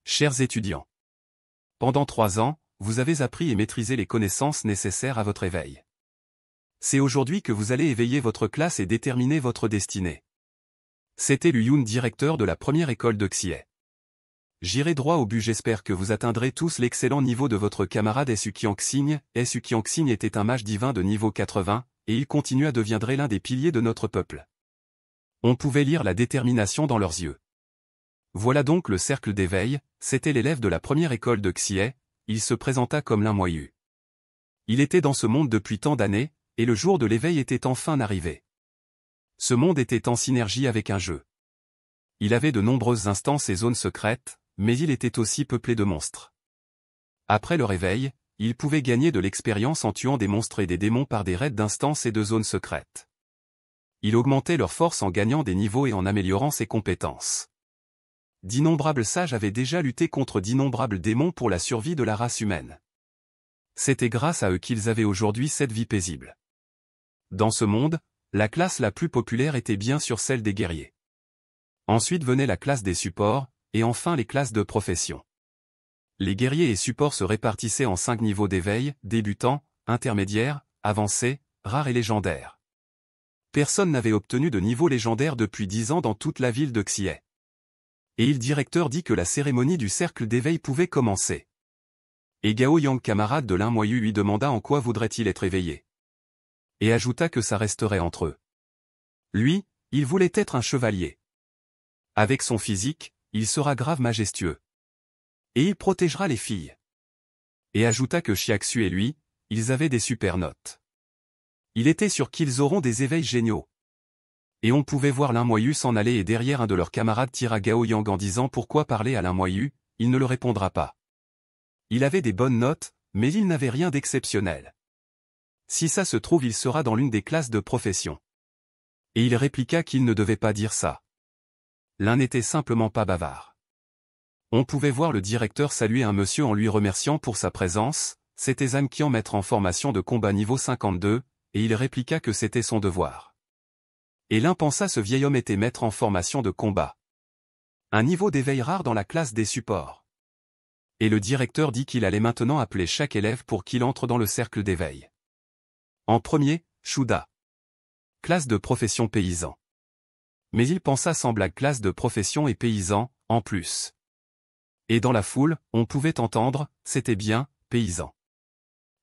Chers étudiants, pendant 3 ans, vous avez appris et maîtrisé les connaissances nécessaires à votre éveil. C'est aujourd'hui que vous allez éveiller votre classe et déterminer votre destinée. C'était Lu Yun, directeur de la première école de Xie. J'irai droit au but. J'espère que vous atteindrez tous l'excellent niveau de votre camarade Su Qianxing. Su Qianxing était un mage divin de niveau 80, et il continua deviendrait l'un des piliers de notre peuple. On pouvait lire la détermination dans leurs yeux. Voilà donc le cercle d'éveil, c'était l'élève de la première école de Xie, il se présenta comme Lin Moyu. Il était dans ce monde depuis tant d'années, et le jour de l'éveil était enfin arrivé. Ce monde était en synergie avec un jeu. Il avait de nombreuses instances et zones secrètes, mais il était aussi peuplé de monstres. Après le réveil, il pouvait gagner de l'expérience en tuant des monstres et des démons par des raids d'instances et de zones secrètes. Il augmentait leur force en gagnant des niveaux et en améliorant ses compétences. D'innombrables sages avaient déjà lutté contre d'innombrables démons pour la survie de la race humaine. C'était grâce à eux qu'ils avaient aujourd'hui cette vie paisible. Dans ce monde, la classe la plus populaire était bien sûr celle des guerriers. Ensuite venait la classe des supports, et enfin les classes de profession. Les guerriers et supports se répartissaient en 5 niveaux d'éveil, débutants, intermédiaires, avancés, rares et légendaires. Personne n'avait obtenu de niveau légendaire depuis 10 ans dans toute la ville de Xie. Et le directeur dit que la cérémonie du cercle d'éveil pouvait commencer. Et Gao Yang, camarade de Lin Moyu, lui demanda en quoi voudrait-il être éveillé. Et ajouta que ça resterait entre eux. Lui, il voulait être un chevalier. Avec son physique, il sera grave majestueux. Et il protégera les filles. Et ajouta que Xiaxu et lui, ils avaient des super notes. Il était sûr qu'ils auront des éveils géniaux. Et on pouvait voir Lin Moyu s'en aller et derrière un de leurs camarades tira Gao Yang en disant pourquoi parler à Lin Moyu, il ne le répondra pas. Il avait des bonnes notes, mais il n'avait rien d'exceptionnel. Si ça se trouve il sera dans l'une des classes de profession. Et il répliqua qu'il ne devait pas dire ça. L'un n'était simplement pas bavard. On pouvait voir le directeur saluer un monsieur en lui remerciant pour sa présence, c'était Zhang Qian, maître en formation de combat niveau 52, et il répliqua que c'était son devoir. Et l'un pensa ce vieil homme était maître en formation de combat. Un niveau d'éveil rare dans la classe des supports. Et le directeur dit qu'il allait maintenant appeler chaque élève pour qu'il entre dans le cercle d'éveil. En premier, Shuda. Classe de profession paysan. Mais il pensa sans blague classe de profession et paysan, en plus. Et dans la foule, on pouvait entendre, c'était bien, paysan.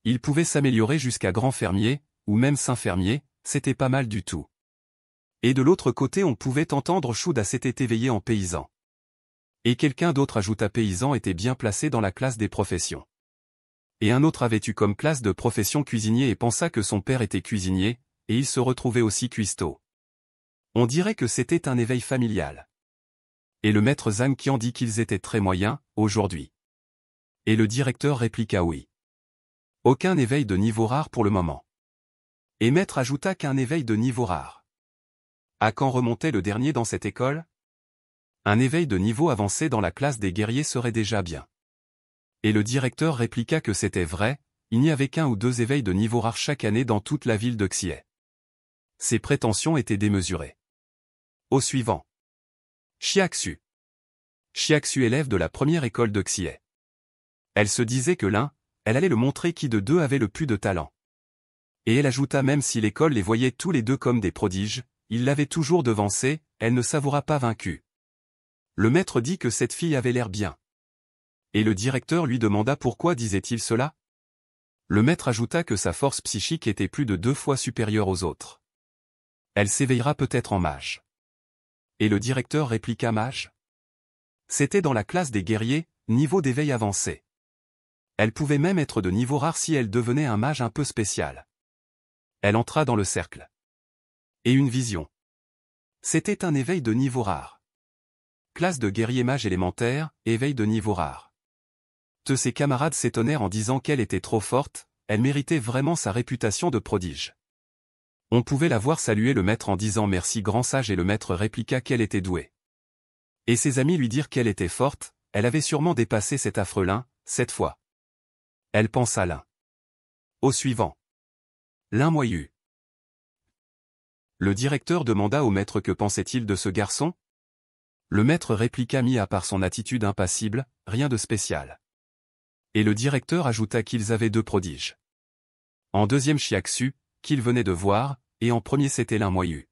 Il pouvait s'améliorer jusqu'à grand fermier, ou même saint fermier, c'était pas mal du tout. Et de l'autre côté on pouvait entendre Shuda s'était éveillé en paysan. Et quelqu'un d'autre ajouta paysan était bien placé dans la classe des professions. Et un autre avait eu comme classe de profession cuisinier et pensa que son père était cuisinier, et il se retrouvait aussi cuistot. On dirait que c'était un éveil familial. Et le maître Zhang Qian dit qu'ils étaient très moyens, aujourd'hui. Et le directeur répliqua oui. Aucun éveil de niveau rare pour le moment. Et maître ajouta qu'un éveil de niveau rare. À quand remontait le dernier dans cette école? Un éveil de niveau avancé dans la classe des guerriers serait déjà bien. Et le directeur répliqua que c'était vrai, il n'y avait qu'un ou 2 éveils de niveau rare chaque année dans toute la ville de Xie. Ses prétentions étaient démesurées. Au suivant. Xiaxu. Xiaxu, élève de la première école de Xie. Elle se disait que elle allait le montrer qui de deux avait le plus de talent. Et elle ajouta même si l'école les voyait tous les deux comme des prodiges, il l'avait toujours devancée, elle ne s'avouera pas vaincue. Le maître dit que cette fille avait l'air bien. Et le directeur lui demanda pourquoi disait-il cela. Le maître ajouta que sa force psychique était plus de 2 fois supérieure aux autres. Elle s'éveillera peut-être en mage. Et le directeur répliqua mage. C'était dans la classe des guerriers, niveau d'éveil avancé. Elle pouvait même être de niveau rare si elle devenait un mage un peu spécial. Elle entra dans le cercle. Et une vision. C'était un éveil de niveau rare. Classe de guerrier mage élémentaire, éveil de niveau rare. Tous ses camarades s'étonnèrent en disant qu'elle était trop forte, elle méritait vraiment sa réputation de prodige. On pouvait la voir saluer le maître en disant merci grand sage et le maître répliqua qu'elle était douée. Et ses amis lui dirent qu'elle était forte, elle avait sûrement dépassé cet affreux Lin, cette fois. Elle pensa Lin. Au suivant. Lin Moyu. Le directeur demanda au maître que pensait-il de ce garçon. Le maître répliqua mis à part son attitude impassible, rien de spécial. Et le directeur ajouta qu'ils avaient 2 prodiges. En deuxième Chiaxu, qu'il venait de voir, et en premier c'était l'un Moyu.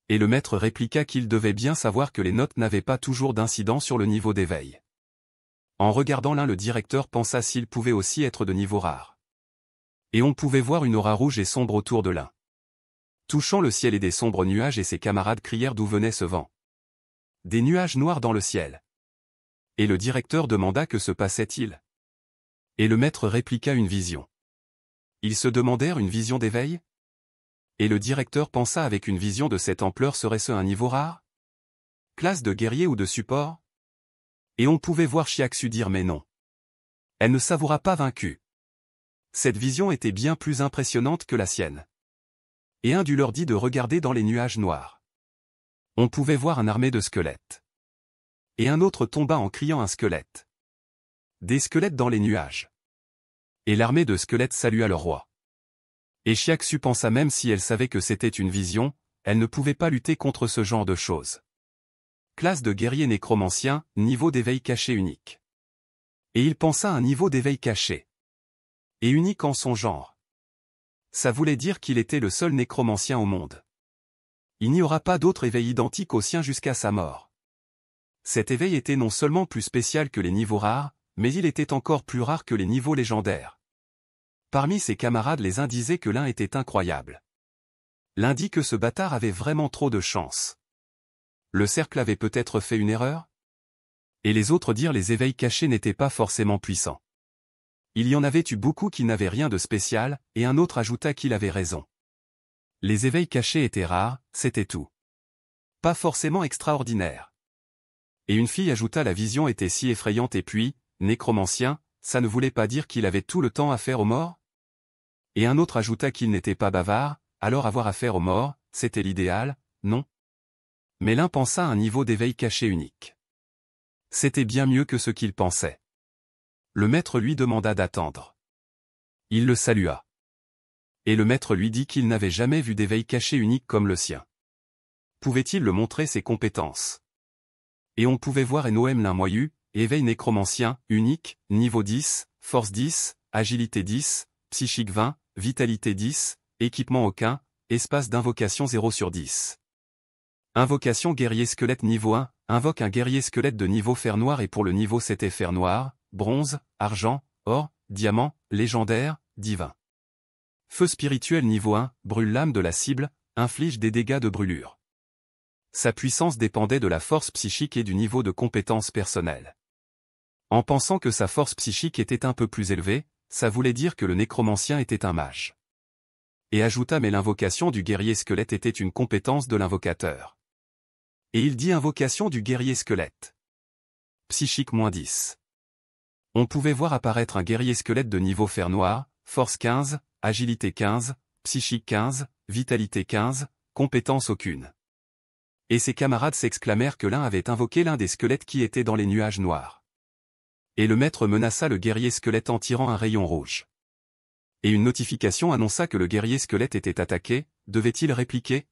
Et le maître répliqua qu'il devait bien savoir que les notes n'avaient pas toujours d'incidence sur le niveau d'éveil. En regardant l'un, le directeur pensa s'il pouvait aussi être de niveau rare. Et on pouvait voir une aura rouge et sombre autour de l'un. Touchant le ciel et des sombres nuages, et ses camarades crièrent d'où venait ce vent. Des nuages noirs dans le ciel. Et le directeur demanda que se passait-il. Et le maître répliqua une vision. Ils se demandèrent une vision d'éveil? Et le directeur pensa avec une vision de cette ampleur serait-ce un niveau rare? Classe de guerrier ou de support? Et on pouvait voir Chiaxu dire mais non. Elle ne s'avouera pas vaincue. Cette vision était bien plus impressionnante que la sienne. Et un du leur dit de regarder dans les nuages noirs. On pouvait voir une armée de squelettes. Et un autre tomba en criant un squelette. Des squelettes dans les nuages. Et l'armée de squelettes salua leur roi. Et Chiaxu pensa même si elle savait que c'était une vision, elle ne pouvait pas lutter contre ce genre de choses. Classe de guerrier nécromancien, niveau d'éveil caché unique. Et il pensa à un niveau d'éveil caché. Et unique en son genre. Ça voulait dire qu'il était le seul nécromancien au monde. Il n'y aura pas d'autre éveil identique au sien jusqu'à sa mort. Cet éveil était non seulement plus spécial que les niveaux rares, mais il était encore plus rare que les niveaux légendaires. Parmi ses camarades, les uns disaient que l'un était incroyable. L'un dit que ce bâtard avait vraiment trop de chance. Le cercle avait peut-être fait une erreur? Et les autres dirent les éveils cachés n'étaient pas forcément puissants. Il y en avait eu beaucoup qui n'avaient rien de spécial, et un autre ajouta qu'il avait raison. Les éveils cachés étaient rares, c'était tout. Pas forcément extraordinaire. Et une fille ajouta la vision était si effrayante et puis, nécromancien, ça ne voulait pas dire qu'il avait tout le temps affaire aux morts? Et un autre ajouta qu'il n'était pas bavard, alors avoir affaire aux morts, c'était l'idéal, non? Mais l'un pensa à un niveau d'éveil caché unique. C'était bien mieux que ce qu'il pensait. Le maître lui demanda d'attendre. Il le salua. Et le maître lui dit qu'il n'avait jamais vu d'éveil caché unique comme le sien. Pouvait-il le montrer ses compétences? Et on pouvait voir Enoem l'un Moyu, éveil nécromancien, unique, niveau 10, force 10, agilité 10, psychique 20, vitalité 10, équipement aucun, espace d'invocation 0 sur 10. Invocation guerrier squelette niveau 1, invoque un guerrier squelette de niveau fer noir et pour le niveau c'était fer noir, bronze, argent, or, diamant, légendaire, divin. Feu spirituel niveau 1, brûle l'âme de la cible, inflige des dégâts de brûlure. Sa puissance dépendait de la force psychique et du niveau de compétence personnelle. En pensant que sa force psychique était un peu plus élevée, ça voulait dire que le nécromancien était un mage. Et ajouta mais l'invocation du guerrier squelette était une compétence de l'invocateur. Et il dit invocation du guerrier squelette. Psychique -10. On pouvait voir apparaître un guerrier squelette de niveau fer noir, force 15, agilité 15, psychique 15, vitalité 15, compétence aucune. Et ses camarades s'exclamèrent que l'un avait invoqué l'un des squelettes qui étaient dans les nuages noirs. Et le maître menaça le guerrier squelette en tirant un rayon rouge. Et une notification annonça que le guerrier squelette était attaqué, devait-il répliquer?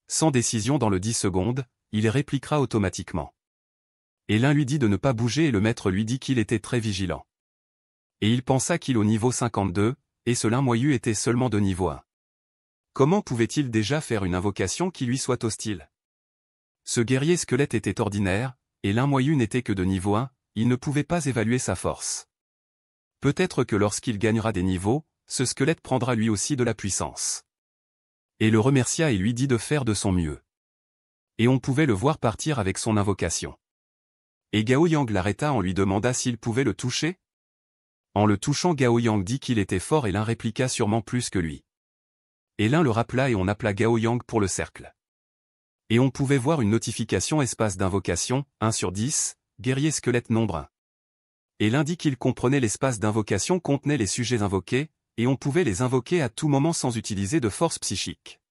Sans décision dans le 10 secondes, il répliquera automatiquement. Et l'un lui dit de ne pas bouger et le maître lui dit qu'il était très vigilant. Et il pensa qu'il au niveau 52, et ce l'un Moyu était seulement de niveau 1. Comment pouvait-il déjà faire une invocation qui lui soit hostile? Ce guerrier squelette était ordinaire, et l'un Moyu n'était que de niveau 1, il ne pouvait pas évaluer sa force. Peut-être que lorsqu'il gagnera des niveaux, ce squelette prendra lui aussi de la puissance. Et le remercia et lui dit de faire de son mieux. Et on pouvait le voir partir avec son invocation. Et Gao Yang l'arrêta en lui demanda s'il pouvait le toucher. En le touchant Gao Yang dit qu'il était fort et l'un répliqua sûrement plus que lui. Et l'un le rappela et on appela Gao Yang pour le cercle. Et on pouvait voir une notification espace d'invocation, 1 sur 10, guerrier squelette nombre 1. Et l'un dit qu'il comprenait l'espace d'invocation contenait les sujets invoqués, et on pouvait les invoquer à tout moment sans utiliser de force psychique.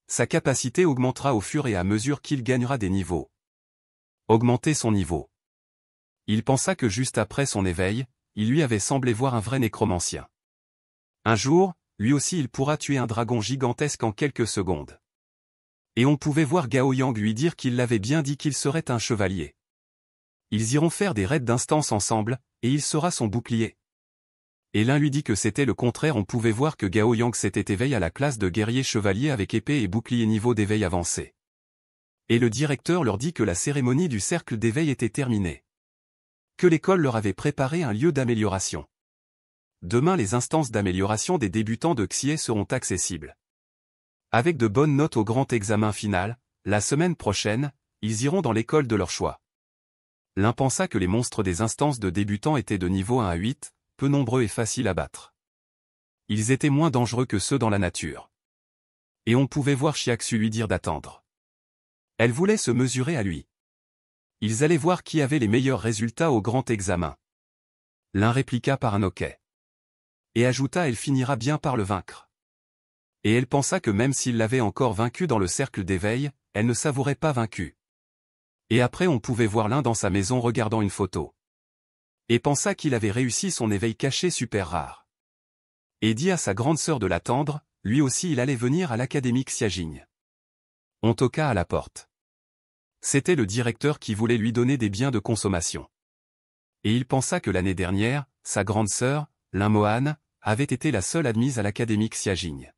Sa capacité augmentera au fur et à mesure qu'il gagnera des niveaux. Augmenter son niveau. Il pensa que juste après son éveil, il lui avait semblé voir un vrai nécromancien. Un jour, lui aussi il pourra tuer un dragon gigantesque en quelques secondes. Et on pouvait voir Gao Yang lui dire qu'il l'avait bien dit qu'il serait un chevalier. Ils iront faire des raids d'instance ensemble, et il sera son bouclier. Et l'un lui dit que c'était le contraire. On pouvait voir que Gao Yang s'était éveillé à la classe de guerrier chevalier avec épée et bouclier niveau d'éveil avancé. Et le directeur leur dit que la cérémonie du cercle d'éveil était terminée. Que l'école leur avait préparé un lieu d'amélioration. Demain les instances d'amélioration des débutants de Xie seront accessibles. Avec de bonnes notes au grand examen final, la semaine prochaine, ils iront dans l'école de leur choix. L'un pensa que les monstres des instances de débutants étaient de niveau 1 à 8, peu nombreux et faciles à battre. Ils étaient moins dangereux que ceux dans la nature. Et on pouvait voir Chiaxu lui dire d'attendre. Elle voulait se mesurer à lui. Ils allaient voir qui avait les meilleurs résultats au grand examen. L'un répliqua par un OK. Et ajouta: elle finira bien par le vaincre. Et elle pensa que même s'il l'avait encore vaincu dans le cercle d'éveil, elle ne s'avouerait pas vaincue. Et après on pouvait voir l'un dans sa maison regardant une photo. Et pensa qu'il avait réussi son éveil caché super rare. Et dit à sa grande sœur de l'attendre, lui aussi il allait venir à l'académie Xiajing. On toqua à la porte. C'était le directeur qui voulait lui donner des biens de consommation. Et il pensa que l'année dernière, sa grande sœur, Lin Mohan, avait été la seule admise à l'académie Xiajing.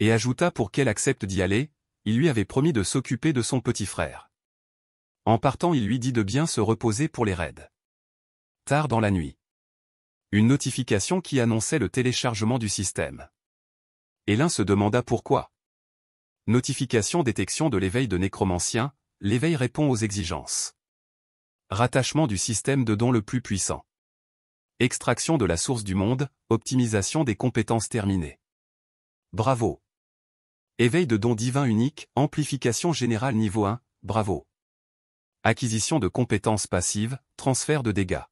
Et ajouta pour qu'elle accepte d'y aller, il lui avait promis de s'occuper de son petit frère. En partant il lui dit de bien se reposer pour les raids. Tard dans la nuit. Une notification qui annonçait le téléchargement du système. Et l'un se demanda pourquoi. Notification détection de l'éveil de nécromancien, l'éveil répond aux exigences. Rattachement du système de dons le plus puissant. Extraction de la source du monde, optimisation des compétences terminées. Bravo. Éveil de dons divins unique, amplification générale niveau 1, bravo. Acquisition de compétences passives, transfert de dégâts.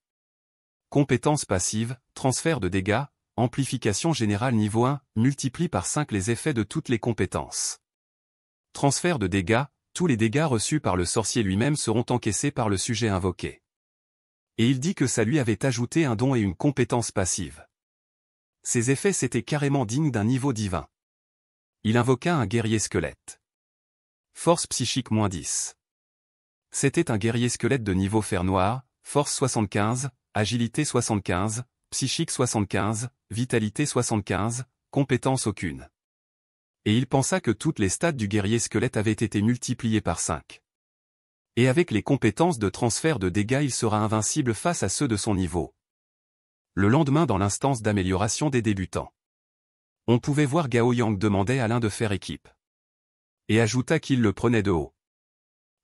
Compétences passives, transfert de dégâts, amplification générale niveau 1, multiplie par 5 les effets de toutes les compétences. Transfert de dégâts, tous les dégâts reçus par le sorcier lui-même seront encaissés par le sujet invoqué. Et il dit que ça lui avait ajouté un don et une compétence passive. Ces effets c'étaient carrément dignes d'un niveau divin. Il invoqua un guerrier squelette. Force psychique -10. C'était un guerrier squelette de niveau fer noir, force 75, agilité 75, psychique 75, vitalité 75, compétence aucune. Et il pensa que toutes les stats du guerrier squelette avaient été multipliées par 5. Et avec les compétences de transfert de dégâts il sera invincible face à ceux de son niveau. Le lendemain dans l'instance d'amélioration des débutants. On pouvait voir Gao Yang demander à l'un de faire équipe. Et ajouta qu'il le prenait de haut.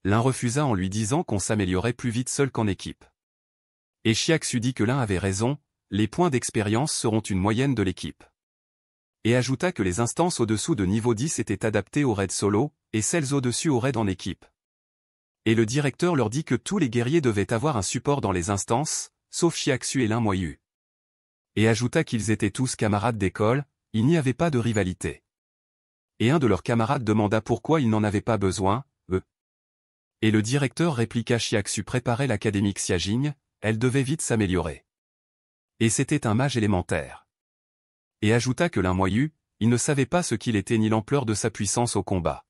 L'un refusa en lui disant qu'on s'améliorait plus vite seul qu'en équipe. Et Chiaxu dit que l'un avait raison, les points d'expérience seront une moyenne de l'équipe. Et ajouta que les instances au-dessous de niveau 10 étaient adaptées aux raids solo, et celles au-dessus aux raids en équipe. Et le directeur leur dit que tous les guerriers devaient avoir un support dans les instances, sauf Chiaxu et Lin Moyu. Et ajouta qu'ils étaient tous camarades d'école, il n'y avait pas de rivalité. Et un de leurs camarades demanda pourquoi ils n'en avaient pas besoin, eux. Et le directeur répliqua: Chiaxu préparait l'académie Xiajing, elle devait vite s'améliorer. Et c'était un mage élémentaire. Et ajouta que Lin Moyu, il ne savait pas ce qu'il était ni l'ampleur de sa puissance au combat.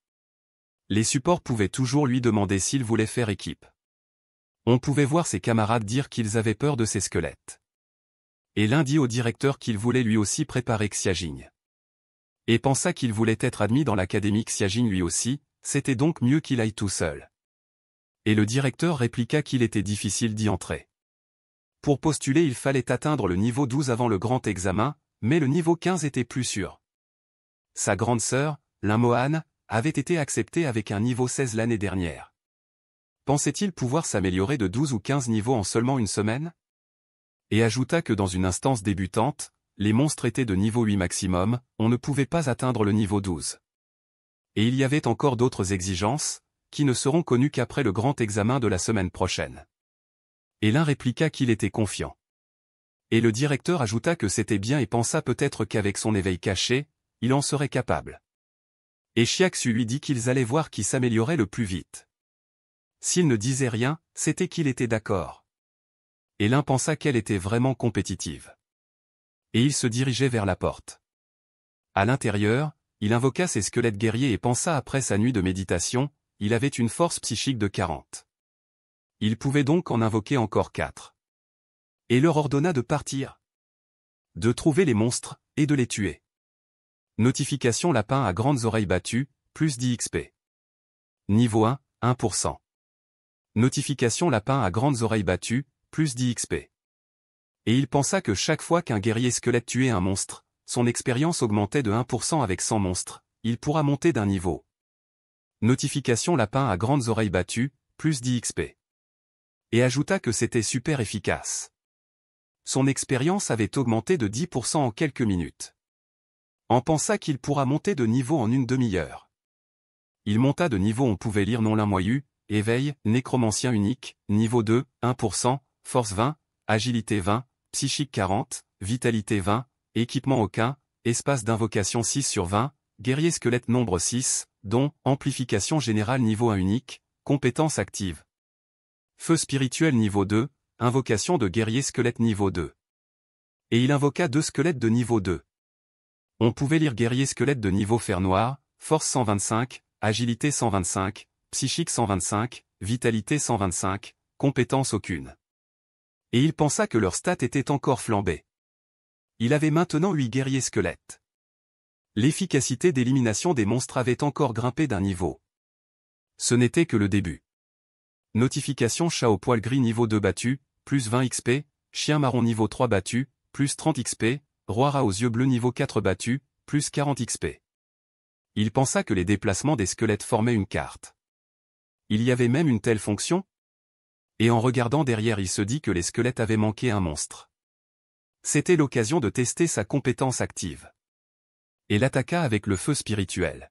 Les supports pouvaient toujours lui demander s'il voulait faire équipe. On pouvait voir ses camarades dire qu'ils avaient peur de ces squelettes. Et l'un dit au directeur qu'il voulait lui aussi préparer Xiajing. Et pensa qu'il voulait être admis dans l'académie Xiajing lui aussi, c'était donc mieux qu'il aille tout seul. Et le directeur répliqua qu'il était difficile d'y entrer. Pour postuler il fallait atteindre le niveau 12 avant le grand examen, mais le niveau 15 était plus sûr. Sa grande sœur, Lin Mohan, avait été acceptée avec un niveau 16 l'année dernière. Pensait-il pouvoir s'améliorer de 12 ou 15 niveaux en seulement une semaine? Et ajouta que dans une instance débutante, les monstres étaient de niveau 8 maximum, on ne pouvait pas atteindre le niveau 12. Et il y avait encore d'autres exigences, qui ne seront connues qu'après le grand examen de la semaine prochaine. Et l'un répliqua qu'il était confiant. Et le directeur ajouta que c'était bien et pensa peut-être qu'avec son éveil caché, il en serait capable. Et Chiaxu lui dit qu'ils allaient voir qui s'améliorait le plus vite. S'il ne disait rien, c'était qu'il était d'accord. Et l'un pensa qu'elle était vraiment compétitive. Et il se dirigeait vers la porte. À l'intérieur, il invoqua ses squelettes guerriers et pensa après sa nuit de méditation, il avait une force psychique de 40. Il pouvait donc en invoquer encore 4. Et leur ordonna de partir. De trouver les monstres, et de les tuer. Notification lapin à grandes oreilles battues, plus 10 XP. Niveau 1, 1%. Notification lapin à grandes oreilles battues, plus 10 XP. Et il pensa que chaque fois qu'un guerrier squelette tuait un monstre, son expérience augmentait de 1% avec 100 monstres, il pourra monter d'un niveau. Notification lapin à grandes oreilles battues, plus 10 XP. Et ajouta que c'était super efficace. Son expérience avait augmenté de 10% en quelques minutes. On pensa qu'il pourra monter de niveau en une demi-heure. Il monta de niveau, on pouvait lire non moyu, éveil, nécromancien unique, niveau 2, 1%, force 20, agilité 20, psychique 40, vitalité 20, équipement aucun, espace d'invocation 6 sur 20, guerrier squelette nombre 6, dont amplification générale niveau 1 unique, compétence active. Feu spirituel niveau 2, invocation de guerrier squelette niveau 2. Et il invoqua 2 squelettes de niveau 2. On pouvait lire guerrier squelette de niveau fer noir, force 125, agilité 125, psychique 125, vitalité 125, compétence aucune. Et il pensa que leur stat était encore flambée. Il avait maintenant 8 guerriers squelettes. L'efficacité d'élimination des monstres avait encore grimpé d'un niveau. Ce n'était que le début. Notification chat au poil gris niveau 2 battu, plus 20 XP, chien marron niveau 3 battu, plus 30 XP, roi rat aux yeux bleus niveau 4 battu, plus 40 XP. Il pensa que les déplacements des squelettes formaient une carte. Il y avait même une telle fonction? Et en regardant derrière, il se dit que les squelettes avaient manqué un monstre. C'était l'occasion de tester sa compétence active. Et l'attaqua avec le feu spirituel.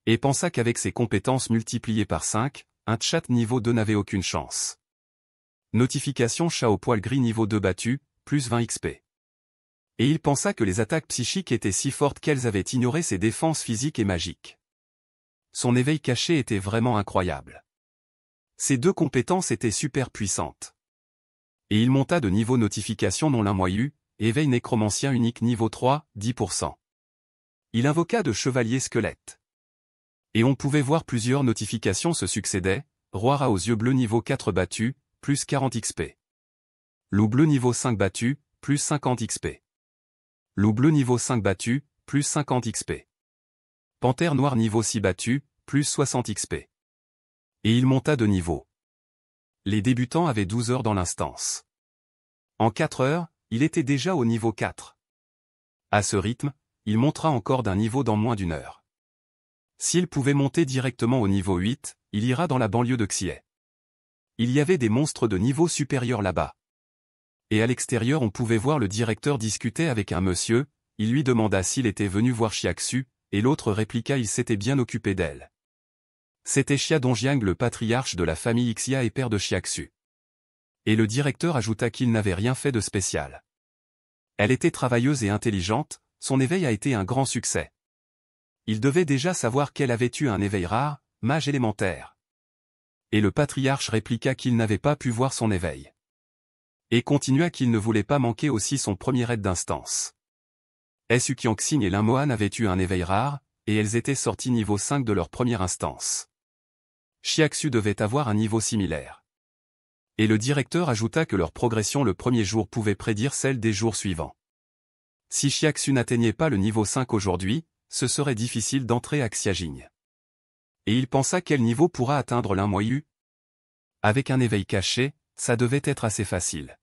Et pensa qu'avec ses compétences multipliées par 5, un chat niveau 2 n'avait aucune chance. Notification chat au poil gris niveau 2 battu, plus 20 XP. Et il pensa que les attaques psychiques étaient si fortes qu'elles avaient ignoré ses défenses physiques et magiques. Son éveil caché était vraiment incroyable. Ces 2 compétences étaient super puissantes. Et il monta de niveau notification non moyu, éveil nécromancien unique niveau 3, 10%. Il invoqua de chevaliers squelettes. Et on pouvait voir plusieurs notifications se succédaient, roi rat aux yeux bleus niveau 4 battu, plus 40 XP. Loup bleu niveau 5 battu, plus 50 XP. Loup bleu niveau 5 battu, plus 50 XP. Panthère noire niveau 6 battu, plus 60 XP. Et il monta de niveau. Les débutants avaient 12 heures dans l'instance. En 4 heures, il était déjà au niveau 4. À ce rythme, il montera encore d'un niveau dans moins d'une heure. S'il pouvait monter directement au niveau 8, il ira dans la banlieue de Xi'e. Il y avait des monstres de niveau supérieur là-bas. Et à l'extérieur on pouvait voir le directeur discuter avec un monsieur, il lui demanda s'il était venu voir Xiaxu, et l'autre répliqua il s'était bien occupé d'elle. C'était Xia Dongjiang le patriarche de la famille Xia et père de Xiaxu. Et le directeur ajouta qu'il n'avait rien fait de spécial. Elle était travailleuse et intelligente, son éveil a été un grand succès. Il devait déjà savoir qu'elle avait eu un éveil rare, mage élémentaire. Et le patriarche répliqua qu'il n'avait pas pu voir son éveil. Et continua qu'il ne voulait pas manquer aussi son premier aide d'instance. Su Qianxing et Lin Mohan avaient eu un éveil rare, et elles étaient sorties niveau 5 de leur première instance. Xiaxu devait avoir un niveau similaire. Et le directeur ajouta que leur progression le premier jour pouvait prédire celle des jours suivants. Si Xiaxu n'atteignait pas le niveau 5 aujourd'hui, ce serait difficile d'entrer à Xiajing. Et il pensa quel niveau pourra atteindre Lin Moyu? Avec un éveil caché, ça devait être assez facile.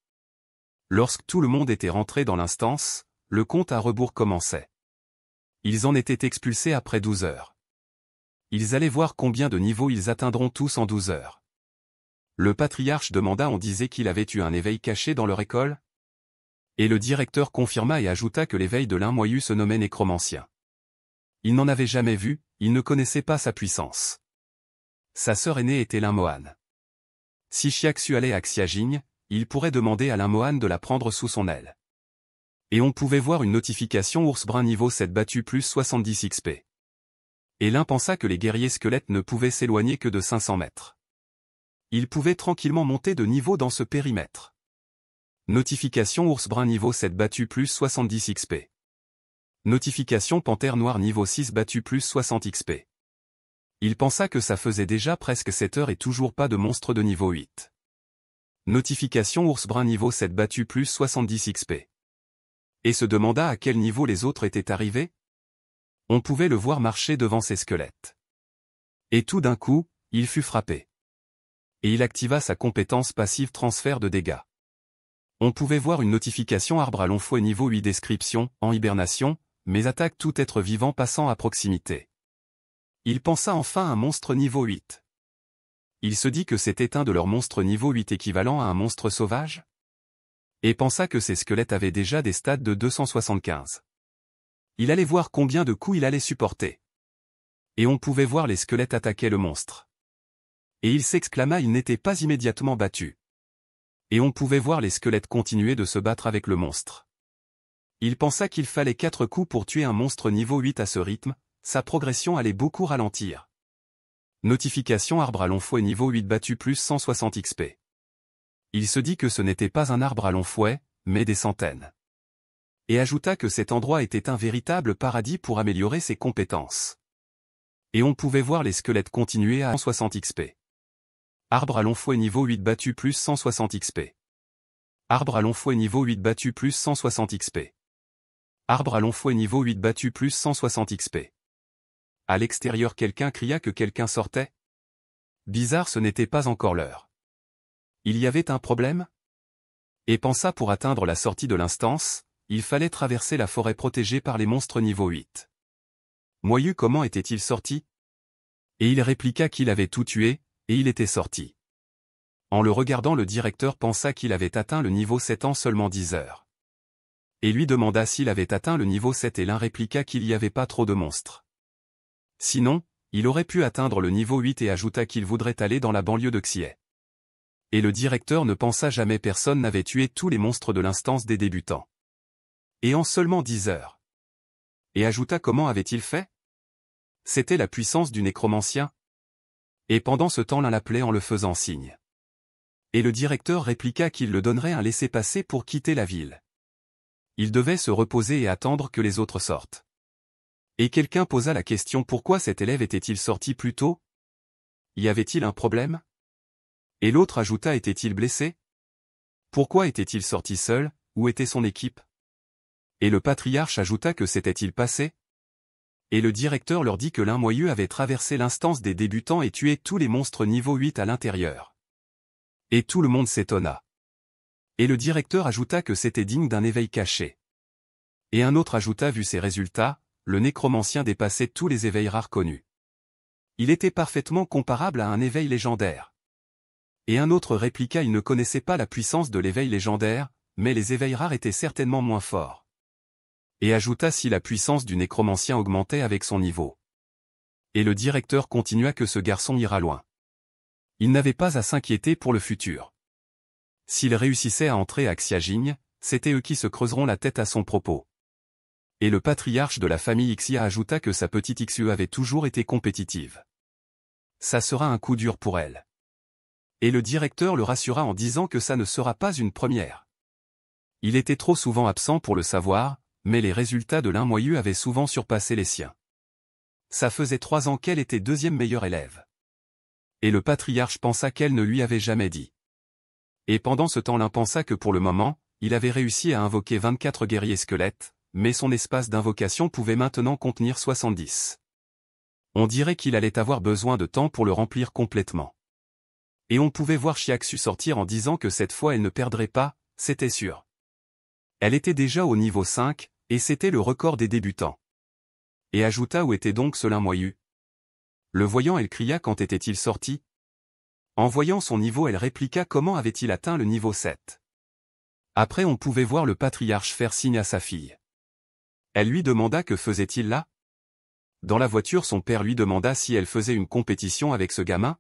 Lorsque tout le monde était rentré dans l'instance, le compte à rebours commençait. Ils en étaient expulsés après 12 heures. Ils allaient voir combien de niveaux ils atteindront tous en 12 heures. Le patriarche demanda, on disait qu'il avait eu un éveil caché dans leur école? Et le directeur confirma et ajouta que l'éveil de Lin Moyu se nommait nécromancien. Il n'en avait jamais vu, il ne connaissait pas sa puissance. Sa sœur aînée était Lin Mohan. Si Xiaxu allait à Xiajing, il pourrait demander à Lin Mohan de la prendre sous son aile. Et on pouvait voir une notification ours brun niveau 7 battu plus 70 XP. Et Lin pensa que les guerriers squelettes ne pouvaient s'éloigner que de 500 mètres. Ils pouvaient tranquillement monter de niveau dans ce périmètre. Notification ours brun niveau 7 battu plus 70 XP. Notification Panthère Noire niveau 6 battu plus 60 XP. Il pensa que ça faisait déjà presque 7 heures et toujours pas de monstre de niveau 8. Notification Ours Brun niveau 7 battu plus 70 XP. Et se demanda à quel niveau les autres étaient arrivés. On pouvait le voir marcher devant ses squelettes. Et tout d'un coup, il fut frappé. Et il activa sa compétence passive transfert de dégâts. On pouvait voir une notification arbre à long fouet niveau 8 description, en hibernation, mais attaque tout être vivant passant à proximité. Il pensa enfin à un monstre niveau 8. Il se dit que c'était un de leurs monstres niveau 8 équivalent à un monstre sauvage. Et pensa que ses squelettes avaient déjà des stats de 275. Il allait voir combien de coups il allait supporter. Et on pouvait voir les squelettes attaquer le monstre. Et il s'exclama il n'était pas immédiatement battu. Et on pouvait voir les squelettes continuer de se battre avec le monstre. Il pensa qu'il fallait 4 coups pour tuer un monstre niveau 8 à ce rythme, sa progression allait beaucoup ralentir. Notification arbre à long fouet niveau 8 battu plus 160 XP. Il se dit que ce n'était pas un arbre à long fouet, mais des centaines. Et ajouta que cet endroit était un véritable paradis pour améliorer ses compétences. Et on pouvait voir les squelettes continuer à 160 XP. Arbre à long fouet niveau 8 battu plus 160 XP. Arbre à long fouet niveau 8 battu plus 160 XP. Arbre à long fouet niveau 8 battu plus 160 XP. À l'extérieur quelqu'un cria que quelqu'un sortait. Bizarre, ce n'était pas encore l'heure. Il y avait un problème? Et pensa pour atteindre la sortie de l'instance, il fallait traverser la forêt protégée par les monstres niveau 8. Moyu comment était-il sorti? Et il répliqua qu'il avait tout tué, et il était sorti. En le regardant le directeur pensa qu'il avait atteint le niveau 7 en seulement 10 heures. Et lui demanda s'il avait atteint le niveau 7 et l'un répliqua qu'il n'y avait pas trop de monstres. Sinon, il aurait pu atteindre le niveau 8 et ajouta qu'il voudrait aller dans la banlieue de Xi'e. Et le directeur ne pensa jamais personne n'avait tué tous les monstres de l'instance des débutants. Et en seulement 10 heures. Et ajouta comment avait-il fait? C'était la puissance du nécromancien. Et pendant ce temps l'un l'appelait en le faisant signe. Et le directeur répliqua qu'il le donnerait un laissez-passer pour quitter la ville. Il devait se reposer et attendre que les autres sortent. Et quelqu'un posa la question pourquoi cet élève était-il sorti plus tôt? Y avait-il un problème? Et l'autre ajouta était-il blessé? Pourquoi était-il sorti seul, où était son équipe? Et le patriarche ajouta que s'était-il passé? Et le directeur leur dit que l'un moyeu avait traversé l'instance des débutants et tué tous les monstres niveau 8 à l'intérieur. Et tout le monde s'étonna. Et le directeur ajouta que c'était digne d'un éveil caché. Et un autre ajouta vu ses résultats, le nécromancien dépassait tous les éveils rares connus. Il était parfaitement comparable à un éveil légendaire. Et un autre répliqua il ne connaissait pas la puissance de l'éveil légendaire, mais les éveils rares étaient certainement moins forts. Et ajouta si la puissance du nécromancien augmentait avec son niveau. Et le directeur continua que ce garçon ira loin. Il n'avait pas à s'inquiéter pour le futur. S'il réussissait à entrer à Xiajigne, c'était eux qui se creuseront la tête à son propos. Et le patriarche de la famille Xia ajouta que sa petite Xue avait toujours été compétitive. Ça sera un coup dur pour elle. Et le directeur le rassura en disant que ça ne sera pas une première. Il était trop souvent absent pour le savoir, mais les résultats de l'un moyeu avaient souvent surpassé les siens. Ça faisait 3 ans qu'elle était deuxième meilleure élève. Et le patriarche pensa qu'elle ne lui avait jamais dit. Et pendant ce temps l'un pensa que pour le moment, il avait réussi à invoquer 24 guerriers squelettes, mais son espace d'invocation pouvait maintenant contenir 70. On dirait qu'il allait avoir besoin de temps pour le remplir complètement. Et on pouvait voir Xiaxu sortir en disant que cette fois elle ne perdrait pas, c'était sûr. Elle était déjà au niveau 5, et c'était le record des débutants. Et ajouta où était donc ce lin moyu? Le voyant elle cria quand était-il sorti? En voyant son niveau elle répliqua comment avait-il atteint le niveau 7. Après on pouvait voir le patriarche faire signe à sa fille. Elle lui demanda que faisait-il là? Dans la voiture son père lui demanda si elle faisait une compétition avec ce gamin.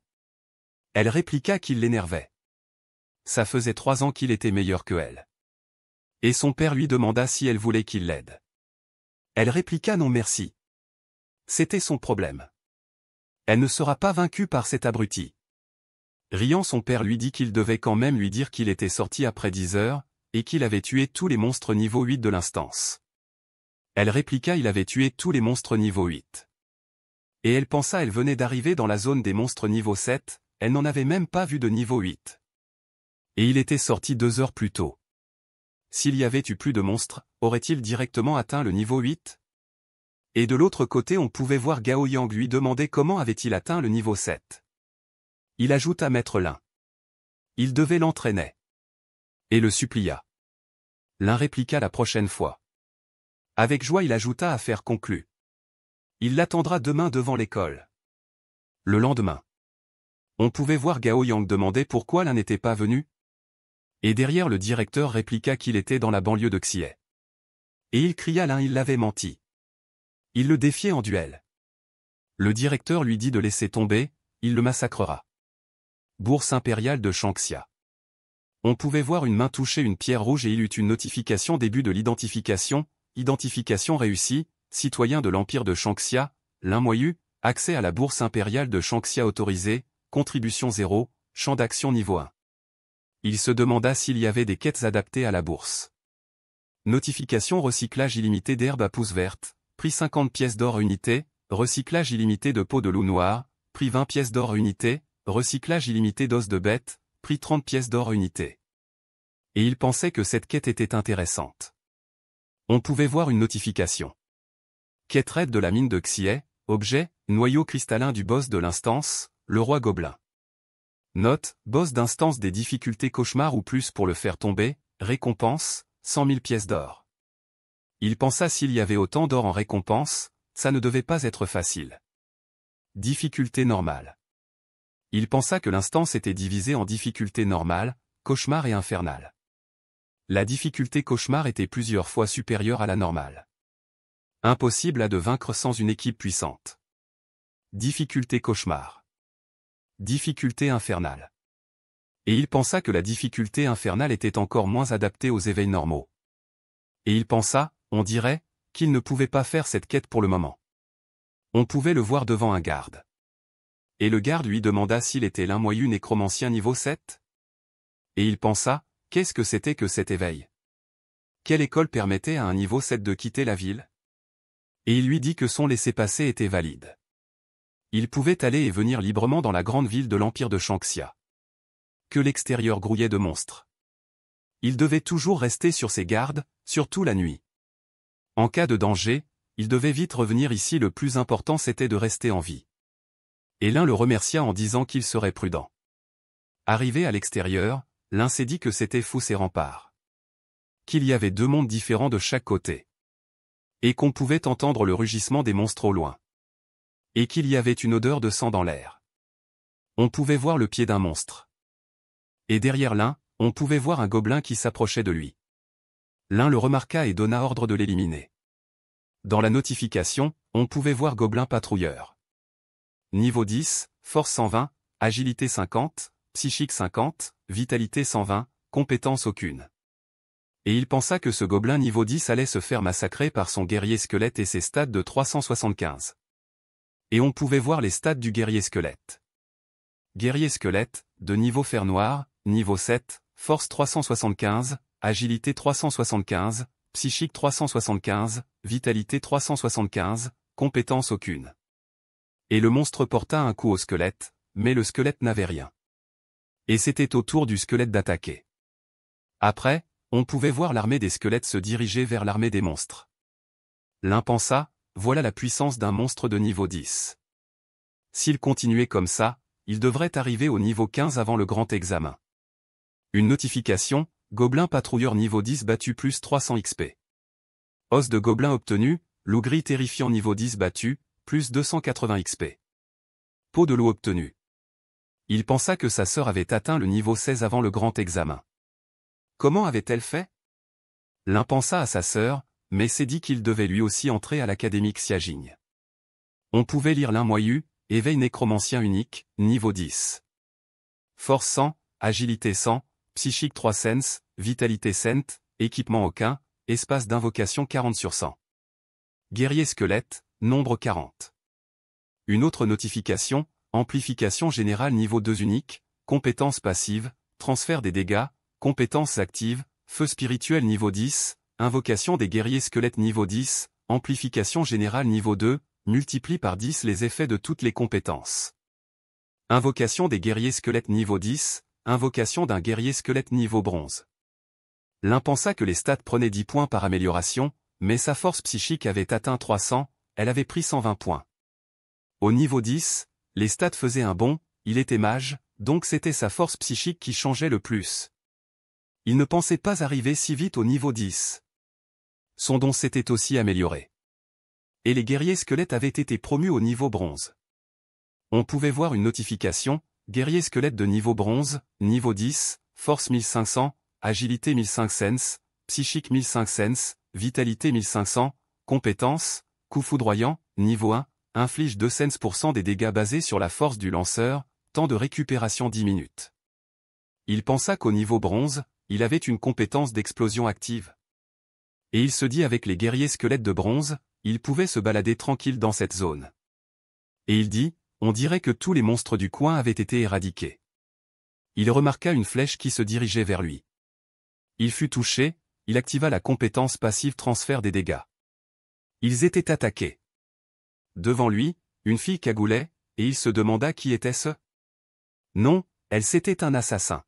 Elle répliqua qu'il l'énervait. Ça faisait 3 ans qu'il était meilleur que elle. Et son père lui demanda si elle voulait qu'il l'aide. Elle répliqua non merci. C'était son problème. Elle ne sera pas vaincue par cet abruti. Riant son père lui dit qu'il devait quand même lui dire qu'il était sorti après 10 heures, et qu'il avait tué tous les monstres niveau 8 de l'instance. Elle répliqua il avait tué tous les monstres niveau 8. Et elle pensa elle venait d'arriver dans la zone des monstres niveau 7, elle n'en avait même pas vu de niveau 8. Et il était sorti 2 heures plus tôt. S'il y avait eu plus de monstres, aurait-il directement atteint le niveau 8? Et de l'autre côté on pouvait voir Gao Yang lui demander comment avait-il atteint le niveau 7. Il ajouta Maître Lin. Il devait l'entraîner. Et le supplia. Lin répliqua la prochaine fois. Avec joie il ajouta affaire conclue. Il l'attendra demain devant l'école. Le lendemain. On pouvait voir Gao Yang demander pourquoi Lin n'était pas venu. Et derrière le directeur répliqua qu'il était dans la banlieue de Xie. Et il cria Lin il l'avait menti. Il le défiait en duel. Le directeur lui dit de laisser tomber, il le massacrera. Bourse impériale de Shangxia. On pouvait voir une main toucher une pierre rouge et il eut une notification début de l'identification, identification réussie, citoyen de l'Empire de Shangxia, Lin Moyu, accès à la bourse impériale de Shangxia autorisée, contribution 0, champ d'action niveau 1. Il se demanda s'il y avait des quêtes adaptées à la bourse. Notification recyclage illimité d'herbe à pousse verte, prix 50 pièces d'or unité, recyclage illimité de peau de loup noir, prix 20 pièces d'or unité, recyclage illimité d'os de bête, prix 30 pièces d'or unité. Et il pensait que cette quête était intéressante. On pouvait voir une notification. Quête raid de la mine de Xie, objet, noyau cristallin du boss de l'instance, le roi gobelin. Note, boss d'instance des difficultés cauchemar ou plus pour le faire tomber, récompense, 100 000 pièces d'or. Il pensa s'il y avait autant d'or en récompense, ça ne devait pas être facile. Difficulté normale. Il pensa que l'instance était divisée en difficulté normale, cauchemar et infernale. La difficulté cauchemar était plusieurs fois supérieure à la normale. Impossible à de vaincre sans une équipe puissante. Difficulté cauchemar. Difficulté infernale. Et il pensa que la difficulté infernale était encore moins adaptée aux éveils normaux. Et il pensa, on dirait, qu'il ne pouvait pas faire cette quête pour le moment. On pouvait le voir devant un garde. Et le garde lui demanda s'il était Lin Moyu nécromancien niveau 7. Et il pensa, qu'est-ce que c'était que cet éveil? Quelle école permettait à un niveau 7 de quitter la ville? Et il lui dit que son laissez-passer était valide. Il pouvait aller et venir librement dans la grande ville de l'Empire de Shangxia. Que l'extérieur grouillait de monstres. Il devait toujours rester sur ses gardes, surtout la nuit. En cas de danger, il devait vite revenir ici, le plus important c'était de rester en vie. Et Lin le remercia en disant qu'il serait prudent. Arrivé à l'extérieur, Lin s'est dit que c'était fou ces remparts. Qu'il y avait 2 mondes différents de chaque côté. Et qu'on pouvait entendre le rugissement des monstres au loin. Et qu'il y avait une odeur de sang dans l'air. On pouvait voir le pied d'un monstre. Et derrière Lin, on pouvait voir un gobelin qui s'approchait de lui. Lin le remarqua et donna ordre de l'éliminer. Dans la notification, on pouvait voir gobelin patrouilleur. Niveau 10, force 120, agilité 50, psychique 50, vitalité 120, compétence aucune. Et il pensa que ce gobelin niveau 10 allait se faire massacrer par son guerrier squelette et ses stats de 375. Et on pouvait voir les stats du guerrier squelette. Guerrier squelette, de niveau fer noir, niveau 7, force 375, agilité 375, psychique 375, vitalité 375, compétence aucune. Et le monstre porta un coup au squelette, mais le squelette n'avait rien. Et c'était au tour du squelette d'attaquer. Après, on pouvait voir l'armée des squelettes se diriger vers l'armée des monstres. Lin pensa, voilà la puissance d'un monstre de niveau 10. S'il continuait comme ça, il devrait arriver au niveau 15 avant le grand examen. Une notification, gobelin patrouilleur niveau 10 battu plus 300 XP. Os de gobelin obtenu, loup gris terrifiant niveau 10 battu, plus 280 XP. Peau de loup obtenue. Il pensa que sa sœur avait atteint le niveau 16 avant le grand examen. Comment avait-elle fait? Lin pensa à sa sœur, mais s'est dit qu'il devait lui aussi entrer à l'académie Xiajing. On pouvait lire Lin Moyu, éveil nécromancien unique, niveau 10. Force 100, agilité 100, psychique 3 sens, vitalité 100, équipement aucun, espace d'invocation 40 sur 100. Guerrier squelette, nombre 40. Une autre notification, amplification générale niveau 2 unique, compétence passive, transfert des dégâts, compétences actives, feu spirituel niveau 10, invocation des guerriers squelettes niveau 10, amplification générale niveau 2, multiplie par 10 les effets de toutes les compétences. Invocation des guerriers squelettes niveau 10, invocation d'un guerrier squelette niveau bronze. L'un pensa que les stats prenaient 10 points par amélioration, mais sa force psychique avait atteint 300, elle avait pris 120 points. Au niveau 10, les stats faisaient un bond, il était mage, donc c'était sa force psychique qui changeait le plus. Il ne pensait pas arriver si vite au niveau 10. Son don s'était aussi amélioré. Et les guerriers squelettes avaient été promus au niveau bronze. On pouvait voir une notification, guerrier squelette de niveau bronze, niveau 10, force 1500, agilité 1500, psychique 1500, vitalité 1500, compétences, coup foudroyant, niveau 1, inflige 2% des dégâts basés sur la force du lanceur, temps de récupération 10 minutes. Il pensa qu'au niveau bronze, il avait une compétence d'explosion active. Et il se dit avec les guerriers squelettes de bronze, il pouvait se balader tranquille dans cette zone. Et il dit, on dirait que tous les monstres du coin avaient été éradiqués. Il remarqua une flèche qui se dirigeait vers lui. Il fut touché, il activa la compétence passive transfert des dégâts. Ils étaient attaqués. Devant lui, une fille cagoulait, et il se demanda qui était-ce? Non, elle c'était un assassin.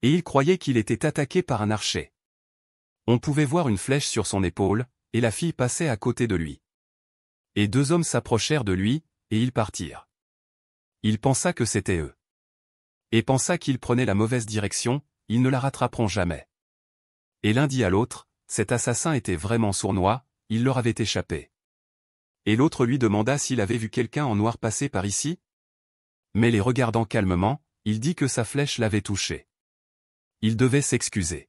Et il croyait qu'il était attaqué par un archer. On pouvait voir une flèche sur son épaule, et la fille passait à côté de lui. Et deux hommes s'approchèrent de lui, et ils partirent. Il pensa que c'était eux. Et pensa qu'ils prenaient la mauvaise direction, ils ne la rattraperont jamais. Et l'un dit à l'autre, cet assassin était vraiment sournois, il leur avait échappé. Et l'autre lui demanda s'il avait vu quelqu'un en noir passer par ici. Mais les regardant calmement, il dit que sa flèche l'avait touché. Il devait s'excuser.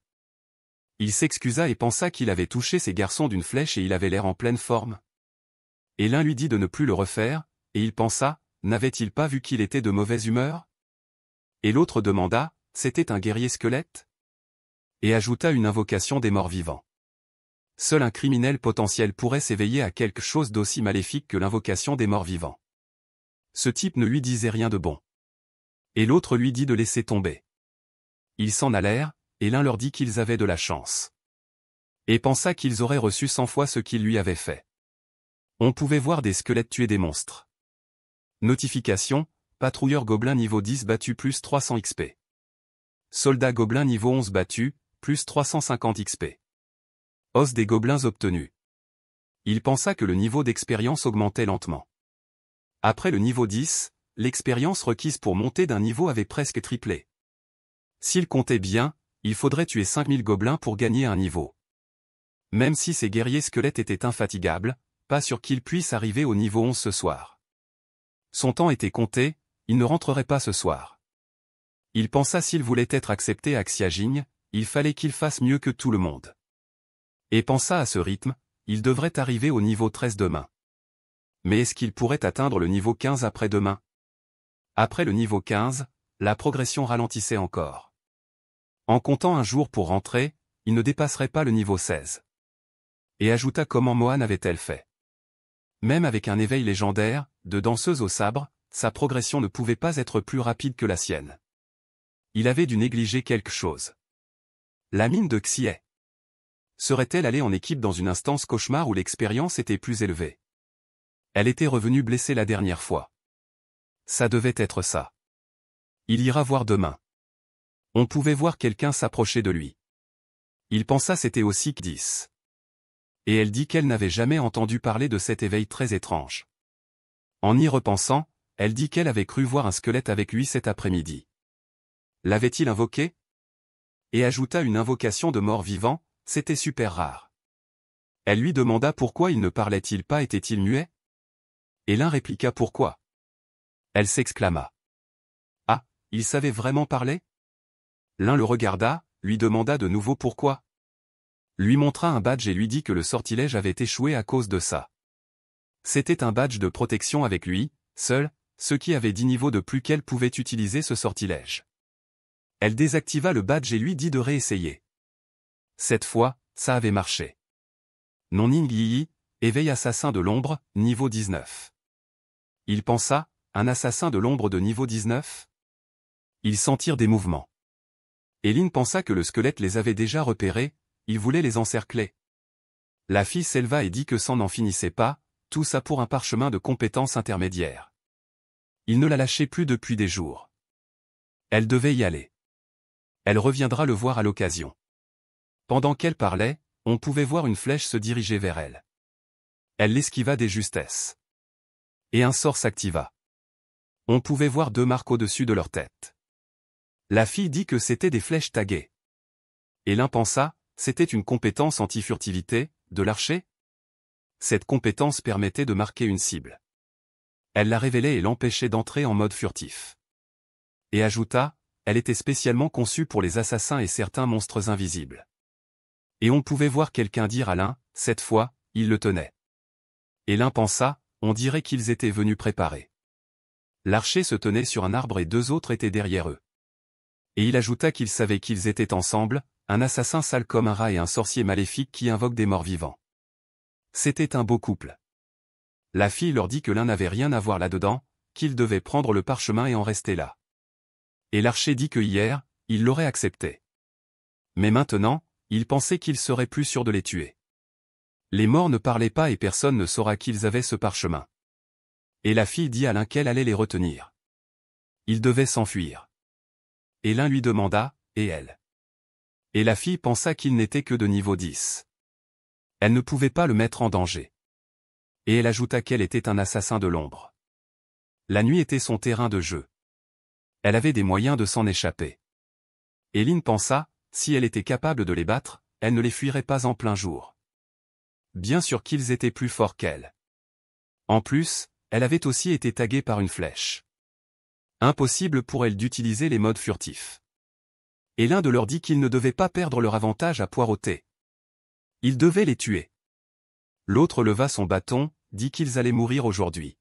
Il s'excusa et pensa qu'il avait touché ces garçons d'une flèche et il avait l'air en pleine forme. Et l'un lui dit de ne plus le refaire, et il pensa, n'avait-il pas vu qu'il était de mauvaise humeur? Et l'autre demanda, c'était un guerrier squelette? Et ajouta une invocation des morts vivants. Seul un criminel potentiel pourrait s'éveiller à quelque chose d'aussi maléfique que l'invocation des morts vivants. Ce type ne lui disait rien de bon. Et l'autre lui dit de laisser tomber. Ils s'en allèrent, et l'un leur dit qu'ils avaient de la chance. Et pensa qu'ils auraient reçu 100 fois ce qu'ils lui avaient fait. On pouvait voir des squelettes tuer des monstres. Notification, patrouilleur gobelin niveau 10 battu plus 300 XP. Soldat gobelin niveau 11 battu, plus 350 XP. Os des gobelins obtenus. Il pensa que le niveau d'expérience augmentait lentement. Après le niveau 10, l'expérience requise pour monter d'un niveau avait presque triplé. S'il comptait bien, il faudrait tuer 5000 gobelins pour gagner un niveau. Même si ces guerriers squelettes étaient infatigables, pas sûr qu'ils puissent arriver au niveau 11 ce soir. Son temps était compté, il ne rentrerait pas ce soir. Il pensa s'il voulait être accepté à Xiajing, il fallait qu'il fasse mieux que tout le monde. Et pensa à ce rythme, il devrait arriver au niveau 13 demain. Mais est-ce qu'il pourrait atteindre le niveau 15 après-demain? Après le niveau 15, la progression ralentissait encore. En comptant un jour pour rentrer, il ne dépasserait pas le niveau 16. Et ajouta comment Mohan avait-elle fait. Même avec un éveil légendaire, de danseuse au sabre, sa progression ne pouvait pas être plus rapide que la sienne. Il avait dû négliger quelque chose. La mine de Xie. Serait-elle allée en équipe dans une instance cauchemar où l'expérience était plus élevée? Elle était revenue blessée la dernière fois. Ça devait être ça. Il ira voir demain. On pouvait voir quelqu'un s'approcher de lui. Il pensa c'était aussi K10. Et elle dit qu'elle n'avait jamais entendu parler de cet éveil très étrange. En y repensant, elle dit qu'elle avait cru voir un squelette avec lui cet après-midi. L'avait-il invoqué? Et ajouta une invocation de mort vivant, c'était super rare. Elle lui demanda pourquoi il ne parlait-il pas, était-il muet? Et l'un répliqua pourquoi. Elle s'exclama. Ah, il savait vraiment parler? L'un le regarda, lui demanda de nouveau pourquoi. Lui montra un badge et lui dit que le sortilège avait échoué à cause de ça. C'était un badge de protection avec lui, seul, ceux qui avaient 10 niveaux de plus qu'elle pouvaient utiliser ce sortilège. Elle désactiva le badge et lui dit de réessayer. Cette fois, ça avait marché. Non Ning Yi, éveil assassin de l'ombre, niveau 19. Il pensa, un assassin de l'ombre de niveau 19? Ils sentirent des mouvements. Et Lin pensa que le squelette les avait déjà repérés, il voulait les encercler. La fille s'éleva et dit que ça n'en finissait pas, tout ça pour un parchemin de compétences intermédiaires. Il ne la lâchait plus depuis des jours. Elle devait y aller. Elle reviendra le voir à l'occasion. Pendant qu'elle parlait, on pouvait voir une flèche se diriger vers elle. Elle l'esquiva des justesses. Et un sort s'activa. On pouvait voir 2 marques au-dessus de leur tête. La fille dit que c'était des flèches taguées. Et l'un pensa, c'était une compétence anti-furtivité, de l'archer? Cette compétence permettait de marquer une cible. Elle la révélait et l'empêchait d'entrer en mode furtif. Et ajouta, elle était spécialement conçue pour les assassins et certains monstres invisibles. Et on pouvait voir quelqu'un dire à l'un, cette fois, il le tenait. Et l'un pensa, on dirait qu'ils étaient venus préparer. L'archer se tenait sur un arbre et 2 autres étaient derrière eux. Et il ajouta qu'il savait qu'ils étaient ensemble, un assassin sale comme un rat et un sorcier maléfique qui invoque des morts vivants. C'était un beau couple. La fille leur dit que l'un n'avait rien à voir là-dedans, qu'il devait prendre le parchemin et en rester là. Et l'archer dit que hier, il l'aurait accepté. Mais maintenant, il pensait qu'il serait plus sûr de les tuer. Les morts ne parlaient pas et personne ne saura qu'ils avaient ce parchemin. Et la fille dit à l'un qu'elle allait les retenir. Ils devaient s'enfuir. Et l'un lui demanda, et elle? Et la fille pensa qu'il n'était que de niveau 10. Elle ne pouvait pas le mettre en danger. Et elle ajouta qu'elle était un assassin de l'ombre. La nuit était son terrain de jeu. Elle avait des moyens de s'en échapper. Et Lynn pensa, si elle était capable de les battre, elle ne les fuirait pas en plein jour. Bien sûr qu'ils étaient plus forts qu'elle. En plus, elle avait aussi été taguée par une flèche. Impossible pour elle d'utiliser les modes furtifs. Et l'un de leur dit qu'ils ne devaient pas perdre leur avantage à poireauter. Ils devaient les tuer. L'autre leva son bâton, dit qu'ils allaient mourir aujourd'hui.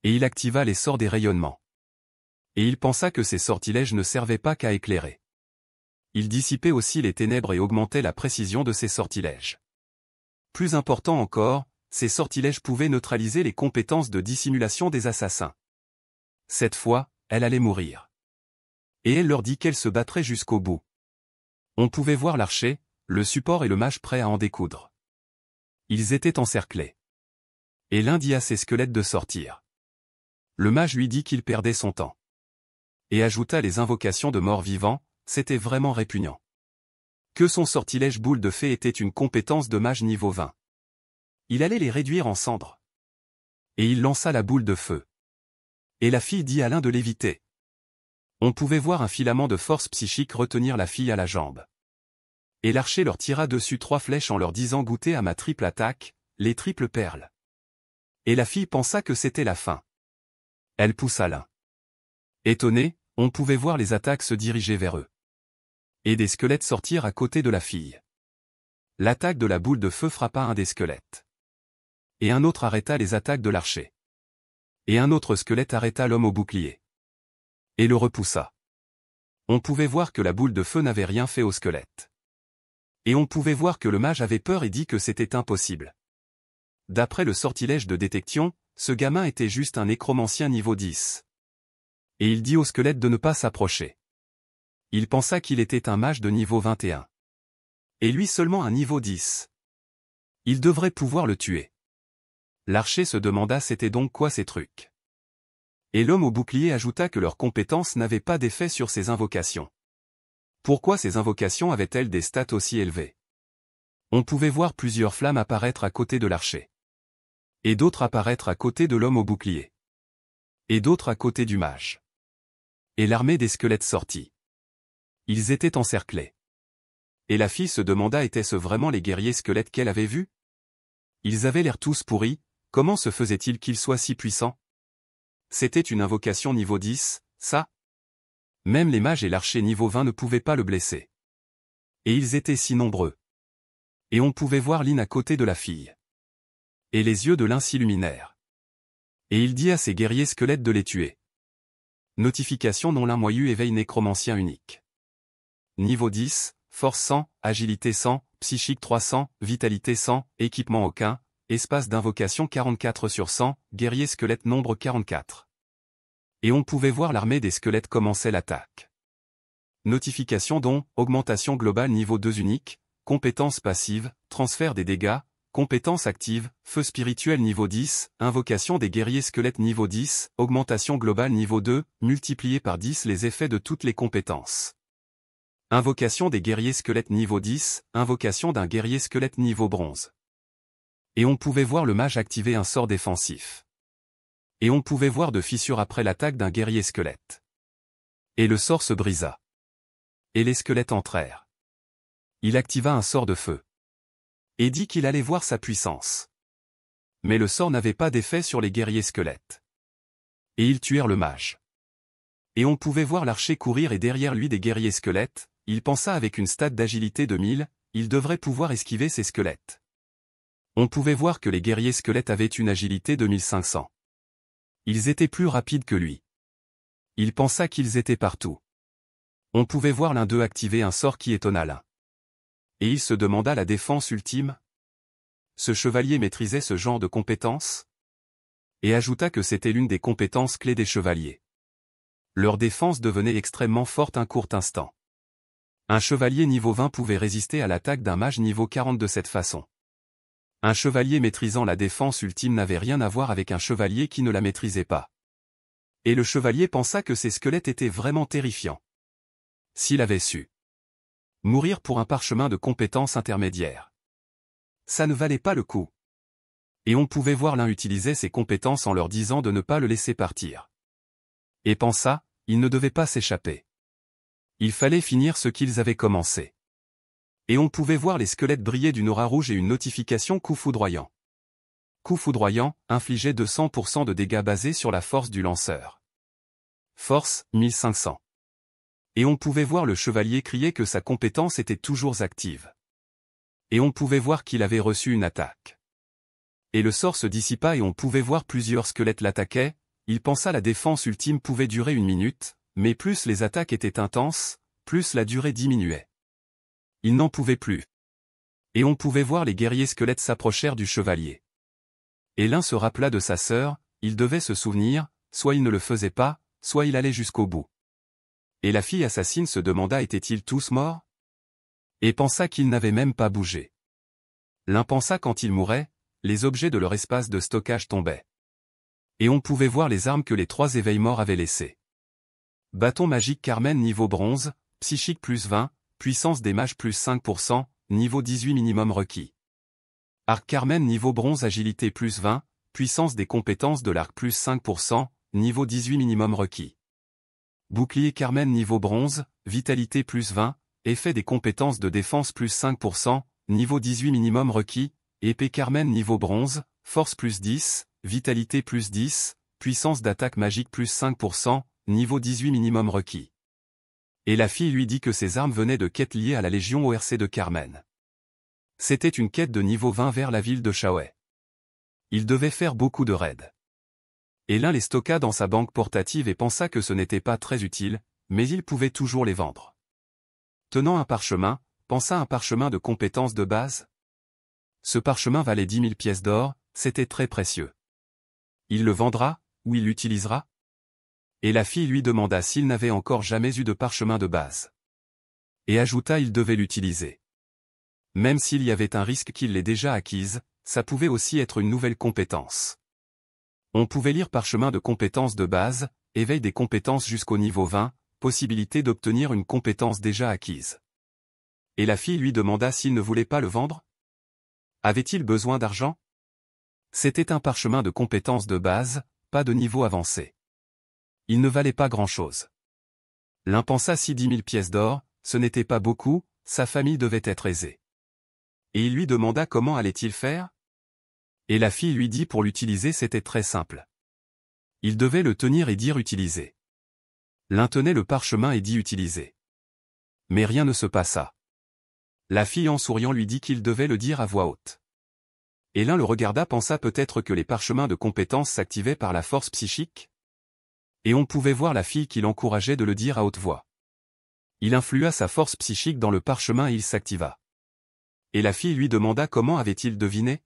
Et il activa les sorts des rayonnements. Et il pensa que ces sortilèges ne servaient pas qu'à éclairer. Il dissipait aussi les ténèbres et augmentait la précision de ces sortilèges. Plus important encore, ces sortilèges pouvaient neutraliser les compétences de dissimulation des assassins. Cette fois, elle allait mourir. Et elle leur dit qu'elle se battrait jusqu'au bout. On pouvait voir l'archer, le support et le mage prêts à en découdre. Ils étaient encerclés. Et l'un dit à ses squelettes de sortir. Le mage lui dit qu'il perdait son temps. Et ajouta les invocations de morts vivants, c'était vraiment répugnant. Que son sortilège boule de fée était une compétence de mage niveau 20. Il allait les réduire en cendres. Et il lança la boule de feu. Et la fille dit à l'un de l'éviter. On pouvait voir un filament de force psychique retenir la fille à la jambe. Et l'archer leur tira dessus 3 flèches en leur disant goûtez à ma triple attaque, les triples perles. Et la fille pensa que c'était la fin. Elle poussa l'un. Étonné, on pouvait voir les attaques se diriger vers eux. Et des squelettes sortirent à côté de la fille. L'attaque de la boule de feu frappa un des squelettes. Et un autre arrêta les attaques de l'archer. Et un autre squelette arrêta l'homme au bouclier. Et le repoussa. On pouvait voir que la boule de feu n'avait rien fait au squelette. Et on pouvait voir que le mage avait peur et dit que c'était impossible. D'après le sortilège de détection, ce gamin était juste un nécromancien niveau 10. Et il dit au squelette de ne pas s'approcher. Il pensa qu'il était un mage de niveau 21. Et lui seulement un niveau 10. Il devrait pouvoir le tuer. L'archer se demanda c'était donc quoi ces trucs. Et l'homme au bouclier ajouta que leurs compétences n'avaient pas d'effet sur ces invocations. Pourquoi ces invocations avaient-elles des stats aussi élevées? On pouvait voir plusieurs flammes apparaître à côté de l'archer. Et d'autres apparaître à côté de l'homme au bouclier. Et d'autres à côté du mage. Et l'armée des squelettes sortit. Ils étaient encerclés. Et la fille se demanda était-ce vraiment les guerriers squelettes qu'elle avait vus? Ils avaient l'air tous pourris, comment se faisait-il qu'ils soient si puissants? C'était une invocation niveau 10, ça? Même les mages et l'archer niveau 20 ne pouvaient pas le blesser. Et ils étaient si nombreux. Et on pouvait voir Lynn à côté de la fille. Et les yeux de l'un s'illuminèrent. Et il dit à ses guerriers squelettes de les tuer. Notification non l'un moyu éveille nécromancien unique. Niveau 10, force 100, agilité 100, psychique 300, vitalité 100, équipement aucun, espace d'invocation 44 sur 100, guerrier squelette nombre 44. Et on pouvait voir l'armée des squelettes commencer l'attaque. Notification dont, augmentation globale niveau 2 unique, compétence passive, transfert des dégâts, Compétences actives, feu spirituel niveau 10, invocation des guerriers squelettes niveau 10, augmentation globale niveau 2, multiplié par 10 les effets de toutes les compétences. Invocation des guerriers squelettes niveau 10, invocation d'un guerrier squelette niveau bronze. Et on pouvait voir le mage activer un sort défensif. Et on pouvait voir de fissures après l'attaque d'un guerrier squelette. Et le sort se brisa. Et les squelettes entrèrent. Il activa un sort de feu. Et dit qu'il allait voir sa puissance. Mais le sort n'avait pas d'effet sur les guerriers squelettes. Et ils tuèrent le mage. Et on pouvait voir l'archer courir et derrière lui des guerriers squelettes, il pensa avec une stat d'agilité de 1000, il devrait pouvoir esquiver ces squelettes. On pouvait voir que les guerriers squelettes avaient une agilité de 1500. Ils étaient plus rapides que lui. Il pensa qu'ils étaient partout. On pouvait voir l'un d'eux activer un sort qui étonna l'un. Et il se demanda la défense ultime. Ce chevalier maîtrisait ce genre de compétences? Et ajouta que c'était l'une des compétences clés des chevaliers. Leur défense devenait extrêmement forte un court instant. Un chevalier niveau 20 pouvait résister à l'attaque d'un mage niveau 40 de cette façon. Un chevalier maîtrisant la défense ultime n'avait rien à voir avec un chevalier qui ne la maîtrisait pas. Et le chevalier pensa que ces squelettes étaient vraiment terrifiants. S'il avait su mourir pour un parchemin de compétences intermédiaires, ça ne valait pas le coup. Et on pouvait voir l'un utiliser ses compétences en leur disant de ne pas le laisser partir. Et pensa, il ne devait pas s'échapper. Il fallait finir ce qu'ils avaient commencé. Et on pouvait voir les squelettes briller d'une aura rouge et une notification coup foudroyant. Coup foudroyant, infligeait 200% de dégâts basés sur la force du lanceur. Force, 1500. Et on pouvait voir le chevalier crier que sa compétence était toujours active. Et on pouvait voir qu'il avait reçu une attaque. Et le sort se dissipa et on pouvait voir plusieurs squelettes l'attaquaient, il pensa la défense ultime pouvait durer 1 minute, mais plus les attaques étaient intenses, plus la durée diminuait. Il n'en pouvait plus. Et on pouvait voir les guerriers squelettes s'approchèrent du chevalier. Et l'un se rappela de sa sœur, il devait se souvenir, soit il ne le faisait pas, soit il allait jusqu'au bout. Et la fille assassine se demanda étaient-ils tous morts? Et pensa qu'ils n'avaient même pas bougé. L'un pensa quand il mourait, les objets de leur espace de stockage tombaient. Et on pouvait voir les armes que les 3 éveils morts avaient laissées. Bâton magique Carmen niveau bronze, psychique plus 20, puissance des mages plus 5%, niveau 18 minimum requis. Arc Carmen niveau bronze agilité plus 20, puissance des compétences de l'arc plus 5%, niveau 18 minimum requis. Bouclier Carmen niveau bronze, vitalité plus 20, effet des compétences de défense plus 5%, niveau 18 minimum requis, épée Carmen niveau bronze, force plus 10, vitalité plus 10, puissance d'attaque magique plus 5%, niveau 18 minimum requis. Et la fille lui dit que ses armes venaient de quêtes liées à la Légion ORC de Carmen. C'était une quête de niveau 20 vers la ville de Shaohei. Il devait faire beaucoup de raids. Et l'un les stocka dans sa banque portative et pensa que ce n'était pas très utile, mais il pouvait toujours les vendre. Tenant un parchemin, pensa un parchemin de compétences de base. Ce parchemin valait 10 000 pièces d'or, c'était très précieux. Il le vendra, ou il l'utilisera? Et la fille lui demanda s'il n'avait encore jamais eu de parchemin de base. Et ajouta il devait l'utiliser. Même s'il y avait un risque qu'il l'ait déjà acquise, ça pouvait aussi être une nouvelle compétence. On pouvait lire parchemin de compétences de base, éveil des compétences jusqu'au niveau 20, possibilité d'obtenir une compétence déjà acquise. Et la fille lui demanda s'il ne voulait pas le vendre? Avait-il besoin d'argent? C'était un parchemin de compétences de base, pas de niveau avancé. Il ne valait pas grand-chose. L'un pensa si 10 000 pièces d'or, ce n'était pas beaucoup, sa famille devait être aisée. Et il lui demanda comment allait-il faire? Et la fille lui dit pour l'utiliser c'était très simple. Il devait le tenir et dire utiliser. L'un tenait le parchemin et dit utiliser. Mais rien ne se passa. La fille en souriant lui dit qu'il devait le dire à voix haute. Et l'un le regarda pensa peut-être que les parchemins de compétences s'activaient par la force psychique? Et on pouvait voir la fille qui l'encourageait de le dire à haute voix. Il influa sa force psychique dans le parchemin et il s'activa. Et la fille lui demanda comment avait-il deviné?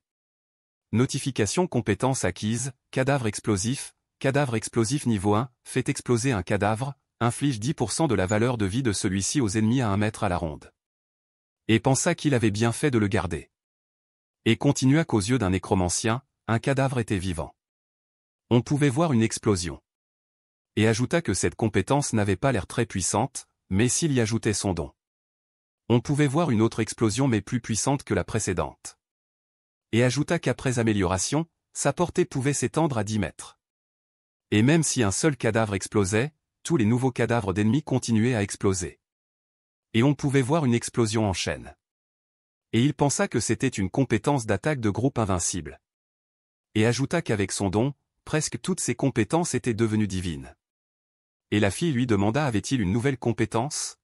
Notification compétence acquise, cadavre explosif niveau 1, fait exploser un cadavre, inflige 10% de la valeur de vie de celui-ci aux ennemis à 1 mètre à la ronde. Et pensa qu'il avait bien fait de le garder. Et continua qu'aux yeux d'un nécromancien, un cadavre était vivant. On pouvait voir une explosion. Et ajouta que cette compétence n'avait pas l'air très puissante, mais s'il y ajoutait son don. On pouvait voir une autre explosion mais plus puissante que la précédente. Et ajouta qu'après amélioration, sa portée pouvait s'étendre à 10 mètres. Et même si un seul cadavre explosait, tous les nouveaux cadavres d'ennemis continuaient à exploser. Et on pouvait voir une explosion en chaîne. Et il pensa que c'était une compétence d'attaque de groupe invincible. Et ajouta qu'avec son don, presque toutes ses compétences étaient devenues divines. Et la fille lui demanda avait-il une nouvelle compétence?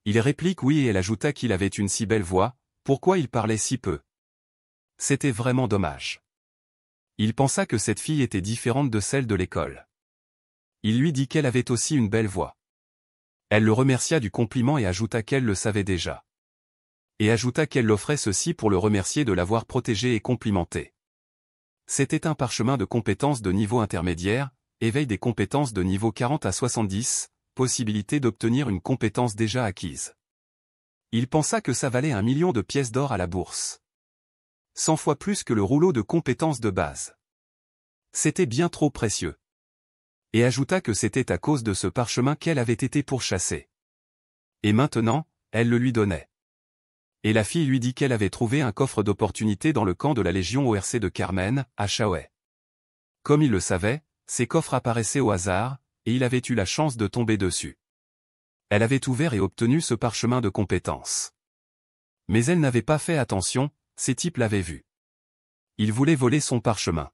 Il réplique oui et elle ajouta qu'il avait une si belle voix, pourquoi il parlait si peu? C'était vraiment dommage. Il pensa que cette fille était différente de celle de l'école. Il lui dit qu'elle avait aussi une belle voix. Elle le remercia du compliment et ajouta qu'elle le savait déjà. Et ajouta qu'elle l'offrait ceci pour le remercier de l'avoir protégé et complimenté. C'était un parchemin de compétences de niveau intermédiaire, éveil des compétences de niveau 40 à 70, possibilité d'obtenir une compétence déjà acquise. Il pensa que ça valait 1 million de pièces d'or à la bourse. 100 fois plus que le rouleau de compétences de base. C'était bien trop précieux. Et ajouta que c'était à cause de ce parchemin qu'elle avait été pourchassée. Et maintenant, elle le lui donnait. Et la fille lui dit qu'elle avait trouvé un coffre d'opportunité dans le camp de la Légion ORC de Carmen, à Shaohei. Comme il le savait, ces coffres apparaissaient au hasard, et il avait eu la chance de tomber dessus. Elle avait ouvert et obtenu ce parchemin de compétences. Mais elle n'avait pas fait attention, ces types l'avaient vu. Ils voulaient voler son parchemin.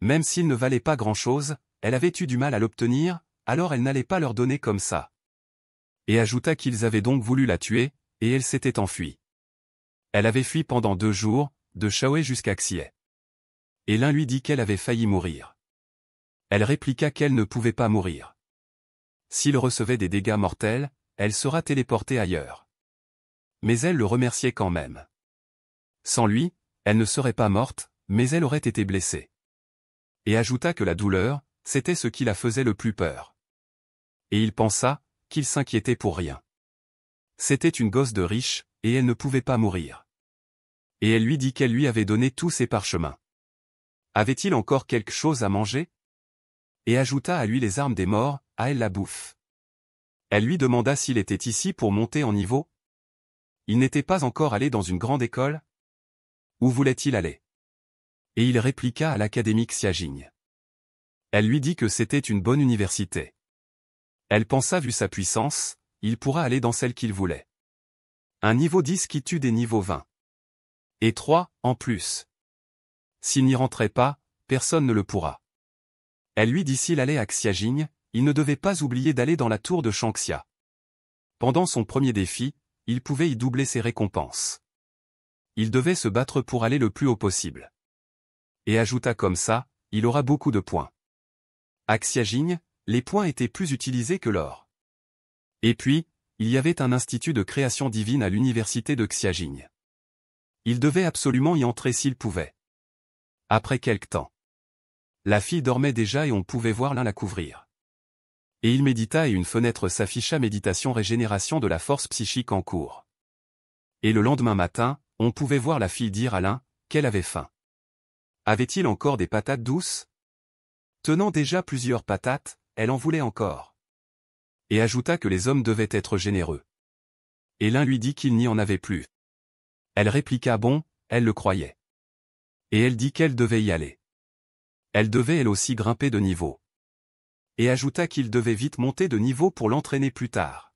Même s'il ne valait pas grand-chose, elle avait eu du mal à l'obtenir, alors elle n'allait pas leur donner comme ça. Et ajouta qu'ils avaient donc voulu la tuer, et elle s'était enfuie. Elle avait fui pendant 2 jours, de Shaohei jusqu'à Xihe. Et l'un lui dit qu'elle avait failli mourir. Elle répliqua qu'elle ne pouvait pas mourir. S'il recevait des dégâts mortels, elle sera téléportée ailleurs. Mais elle le remerciait quand même. Sans lui, elle ne serait pas morte, mais elle aurait été blessée. Et ajouta que la douleur, c'était ce qui la faisait le plus peur. Et il pensa, qu'il s'inquiétait pour rien. C'était une gosse de riche, et elle ne pouvait pas mourir. Et elle lui dit qu'elle lui avait donné tous ses parchemins. Avait-il encore quelque chose à manger? Et ajouta à lui les armes des morts, à elle la bouffe. Elle lui demanda s'il était ici pour monter en niveau. Il n'était pas encore allé dans une grande école? Où voulait-il aller? Et il répliqua à l'académie Xiajing. Elle lui dit que c'était une bonne université. Elle pensa vu sa puissance, il pourra aller dans celle qu'il voulait. Un niveau 10 qui tue des niveaux 20. Et 3, en plus. S'il n'y rentrait pas, personne ne le pourra. Elle lui dit s'il allait à Xiajing, il ne devait pas oublier d'aller dans la tour de Shangxia. Pendant son premier défi, il pouvait y doubler ses récompenses. Il devait se battre pour aller le plus haut possible. Et ajouta comme ça, il aura beaucoup de points. À Xiajing, les points étaient plus utilisés que l'or. Et puis, il y avait un institut de création divine à l'université de Xiajing. Il devait absolument y entrer s'il pouvait. Après quelque temps. La fille dormait déjà et on pouvait voir l'un la couvrir. Et il médita et une fenêtre s'afficha méditation régénération de la force psychique en cours. Et le lendemain matin, on pouvait voir la fille dire à l'un, qu'elle avait faim. Avait-il encore des patates douces? Tenant déjà plusieurs patates, elle en voulait encore. Et ajouta que les hommes devaient être généreux. Et l'un lui dit qu'il n'y en avait plus. Elle répliqua bon, elle le croyait. Et elle dit qu'elle devait y aller. Elle devait elle aussi grimper de niveau. Et ajouta qu'il devait vite monter de niveau pour l'entraîner plus tard.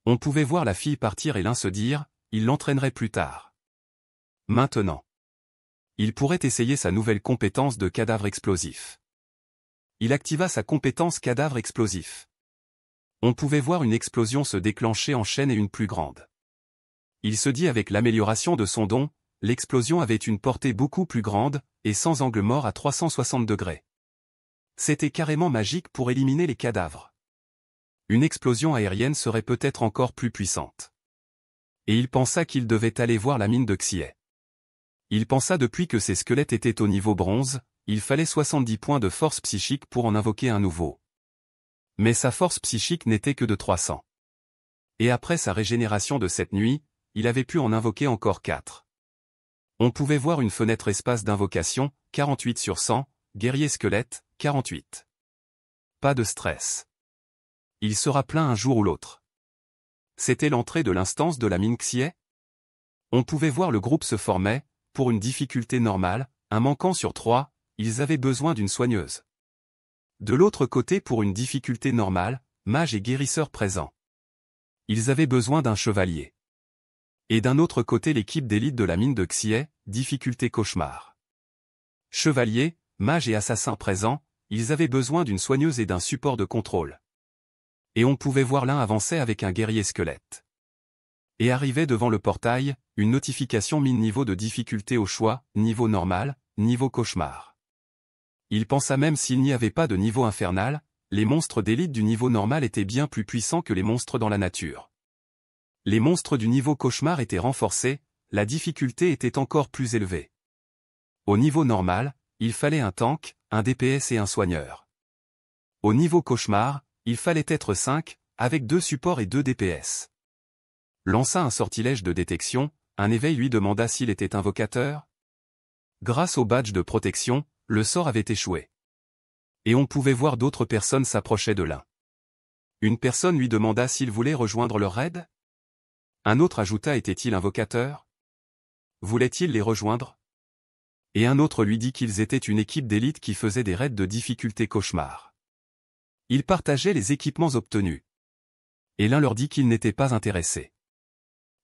On pouvait voir la fille partir et l'un se dire, il l'entraînerait plus tard. Maintenant. Il pourrait essayer sa nouvelle compétence de cadavre explosif. Il activa sa compétence cadavre explosif. On pouvait voir une explosion se déclencher en chaîne et une plus grande. Il se dit avec l'amélioration de son don, l'explosion avait une portée beaucoup plus grande, et sans angle mort à 360 degrés. C'était carrément magique pour éliminer les cadavres. Une explosion aérienne serait peut-être encore plus puissante. Et il pensa qu'il devait aller voir la mine de Xihe. Il pensa depuis que ses squelettes étaient au niveau bronze, il fallait 70 points de force psychique pour en invoquer un nouveau. Mais sa force psychique n'était que de 300. Et après sa régénération de cette nuit, il avait pu en invoquer encore 4. On pouvait voir une fenêtre espace d'invocation, 48 sur 100, guerrier squelette, 48. Pas de stress. Il sera plein un jour ou l'autre. C'était l'entrée de l'instance de la mine Xie. On pouvait voir le groupe se formait, pour une difficulté normale, un manquant sur 3, ils avaient besoin d'une soigneuse. De l'autre côté pour une difficulté normale, mage et guérisseur présents. Ils avaient besoin d'un chevalier. Et d'un autre côté l'équipe d'élite de la mine de Xie, difficulté cauchemar. Chevalier, mage et assassin présents, ils avaient besoin d'une soigneuse et d'un support de contrôle. Et on pouvait voir l'un avancer avec un guerrier squelette. Et arrivait devant le portail, une notification mine niveau de difficulté au choix, niveau normal, niveau cauchemar. Il pensa même s'il n'y avait pas de niveau infernal, les monstres d'élite du niveau normal étaient bien plus puissants que les monstres dans la nature. Les monstres du niveau cauchemar étaient renforcés, la difficulté était encore plus élevée. Au niveau normal, il fallait un tank, un DPS et un soigneur. Au niveau cauchemar, il fallait être 5, avec 2 supports et 2 DPS. Lança un sortilège de détection, un éveil lui demanda s'il était invocateur. Grâce au badge de protection, le sort avait échoué. Et on pouvait voir d'autres personnes s'approcher de l'un. Une personne lui demanda s'il voulait rejoindre leur raid. Un autre ajouta était-il invocateur? Voulait-il les rejoindre? Et un autre lui dit qu'ils étaient une équipe d'élite qui faisait des raids de difficulté cauchemar. Ils partageaient les équipements obtenus. Et l'un leur dit qu'il n'était pas intéressé.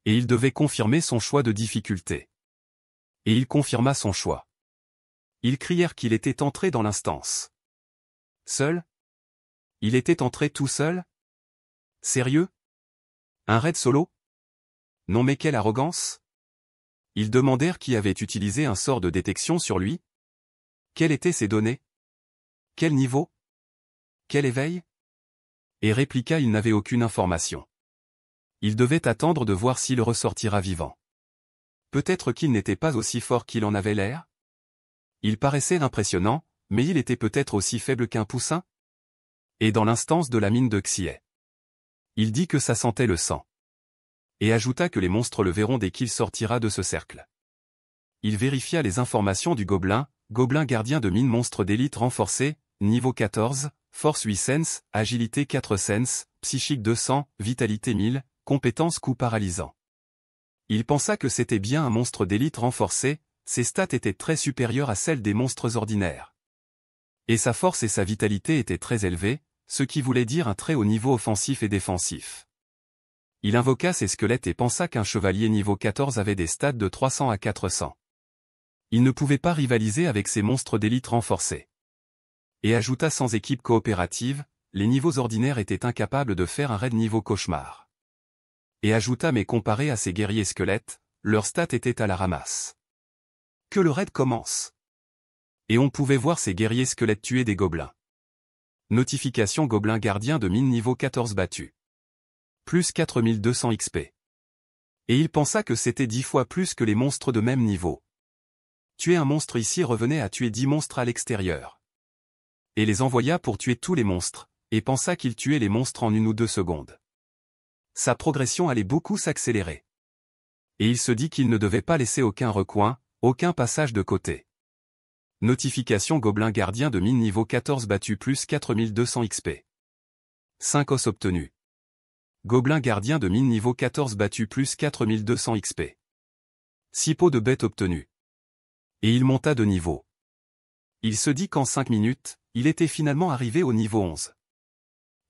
Et il devait confirmer son choix de difficulté. Et il confirma son choix. Ils crièrent qu'il était entré dans l'instance. Seul? Il était entré tout seul? Sérieux? Un raid solo? Non mais quelle arrogance? Ils demandèrent qui avait utilisé un sort de détection sur lui. Quelles étaient ses données? Quel niveau? Quel éveil? Et répliqua il n'avait aucune information. Il devait attendre de voir s'il ressortira vivant. Peut-être qu'il n'était pas aussi fort qu'il en avait l'air? Il paraissait impressionnant, mais il était peut-être aussi faible qu'un poussin? Et dans l'instance de la mine de Xie. Il dit que ça sentait le sang. Et ajouta que les monstres le verront dès qu'il sortira de ce cercle. Il vérifia les informations du gobelin gardien de mine monstre d'élite renforcé, niveau 14, force 8 sens, agilité 4 sens, psychique 200, vitalité 1000, compétence coup paralysant. Il pensa que c'était bien un monstre d'élite renforcé, ses stats étaient très supérieures à celles des monstres ordinaires. Et sa force et sa vitalité étaient très élevées, ce qui voulait dire un très haut niveau offensif et défensif. Il invoqua ses squelettes et pensa qu'un chevalier niveau 14 avait des stats de 300 à 400. Il ne pouvait pas rivaliser avec ces monstres d'élite renforcés. Et ajouta sans équipe coopérative, les niveaux ordinaires étaient incapables de faire un raid niveau cauchemar. Et ajouta mais comparé à ces guerriers squelettes, leurs stats étaient à la ramasse. Que le raid commence. Et on pouvait voir ces guerriers squelettes tuer des gobelins. Notification gobelin gardien de mine niveau 14 battu. Plus 4200 XP. Et il pensa que c'était 10 fois plus que les monstres de même niveau. Tuer un monstre ici revenait à tuer 10 monstres à l'extérieur. Et les envoya pour tuer tous les monstres, et pensa qu'il tuait les monstres en 1 ou 2 secondes. Sa progression allait beaucoup s'accélérer. Et il se dit qu'il ne devait pas laisser aucun recoin, aucun passage de côté. Notification gobelin gardien de mine niveau 14 battu plus 4200 XP. 5 os obtenus. Gobelin gardien de mine niveau 14 battu plus 4200 XP. 6 peaux de bête obtenus. Et il monta de niveau. Il se dit qu'en 5 minutes, il était finalement arrivé au niveau 11.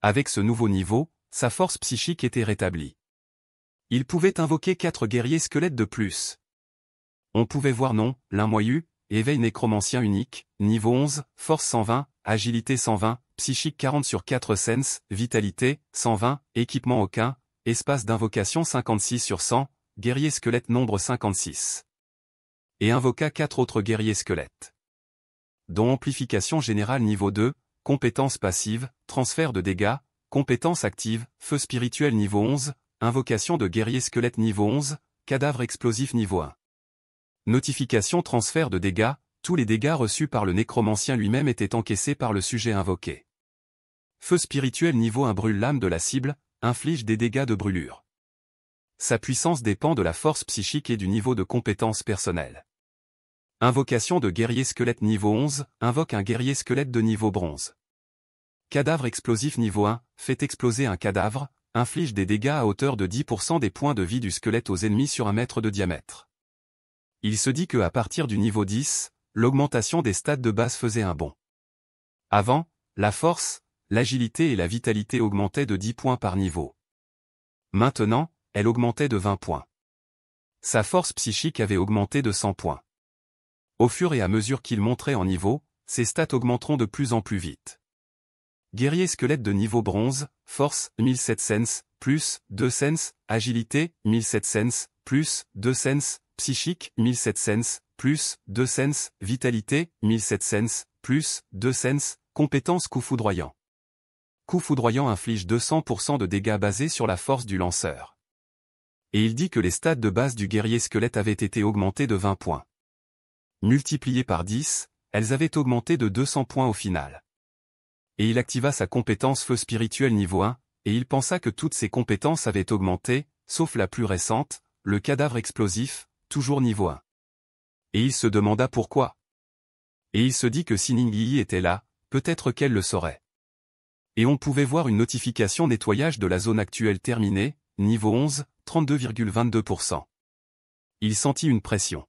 Avec ce nouveau niveau, sa force psychique était rétablie. Il pouvait invoquer 4 guerriers squelettes de plus. On pouvait voir non, l'un moyu, éveil nécromancien unique, niveau 11, force 120, agilité 120, psychique 40 sur 4 sens, vitalité, 120, équipement aucun, espace d'invocation 56 sur 100, guerrier squelette nombre 56. Et invoqua 4 autres guerriers squelettes. Dont amplification générale niveau 2, compétence passive, transfert de dégâts, compétence active, feu spirituel niveau 11, invocation de guerrier squelette niveau 11, cadavre explosif niveau 1. Notification transfert de dégâts, tous les dégâts reçus par le nécromancien lui-même étaient encaissés par le sujet invoqué. Feu spirituel niveau 1 brûle l'âme de la cible, inflige des dégâts de brûlure. Sa puissance dépend de la force psychique et du niveau de compétence personnelle. Invocation de guerrier squelette niveau 11, invoque un guerrier squelette de niveau bronze. Cadavre explosif niveau 1, fait exploser un cadavre, inflige des dégâts à hauteur de 10% des points de vie du squelette aux ennemis sur 1 mètre de diamètre. Il se dit que à partir du niveau 10, l'augmentation des stats de base faisait un bond. Avant, la force, l'agilité et la vitalité augmentaient de 10 points par niveau. Maintenant, elle augmentait de 20 points. Sa force psychique avait augmenté de 100 points. Au fur et à mesure qu'il monterait en niveau, ses stats augmenteront de plus en plus vite. Guerrier squelette de niveau bronze, force, 1700, plus, 2 sens, agilité, 1700, plus, 2 sens, psychique, 1700, plus, 2 sens, vitalité, 1700, plus, 2 sens, compétence coup foudroyant. Coup foudroyant inflige 200% de dégâts basés sur la force du lanceur. Et il dit que les stats de base du guerrier squelette avaient été augmentés de 20 points. Multipliées par 10, elles avaient augmenté de 200 points au final. Et il activa sa compétence feu spirituel niveau 1, et il pensa que toutes ses compétences avaient augmenté, sauf la plus récente, le cadavre explosif, toujours niveau 1. Et il se demanda pourquoi. Et il se dit que si Ningyi était là, peut-être qu'elle le saurait. Et on pouvait voir une notification nettoyage de la zone actuelle terminée, niveau 11, 32,22%. Il sentit une pression.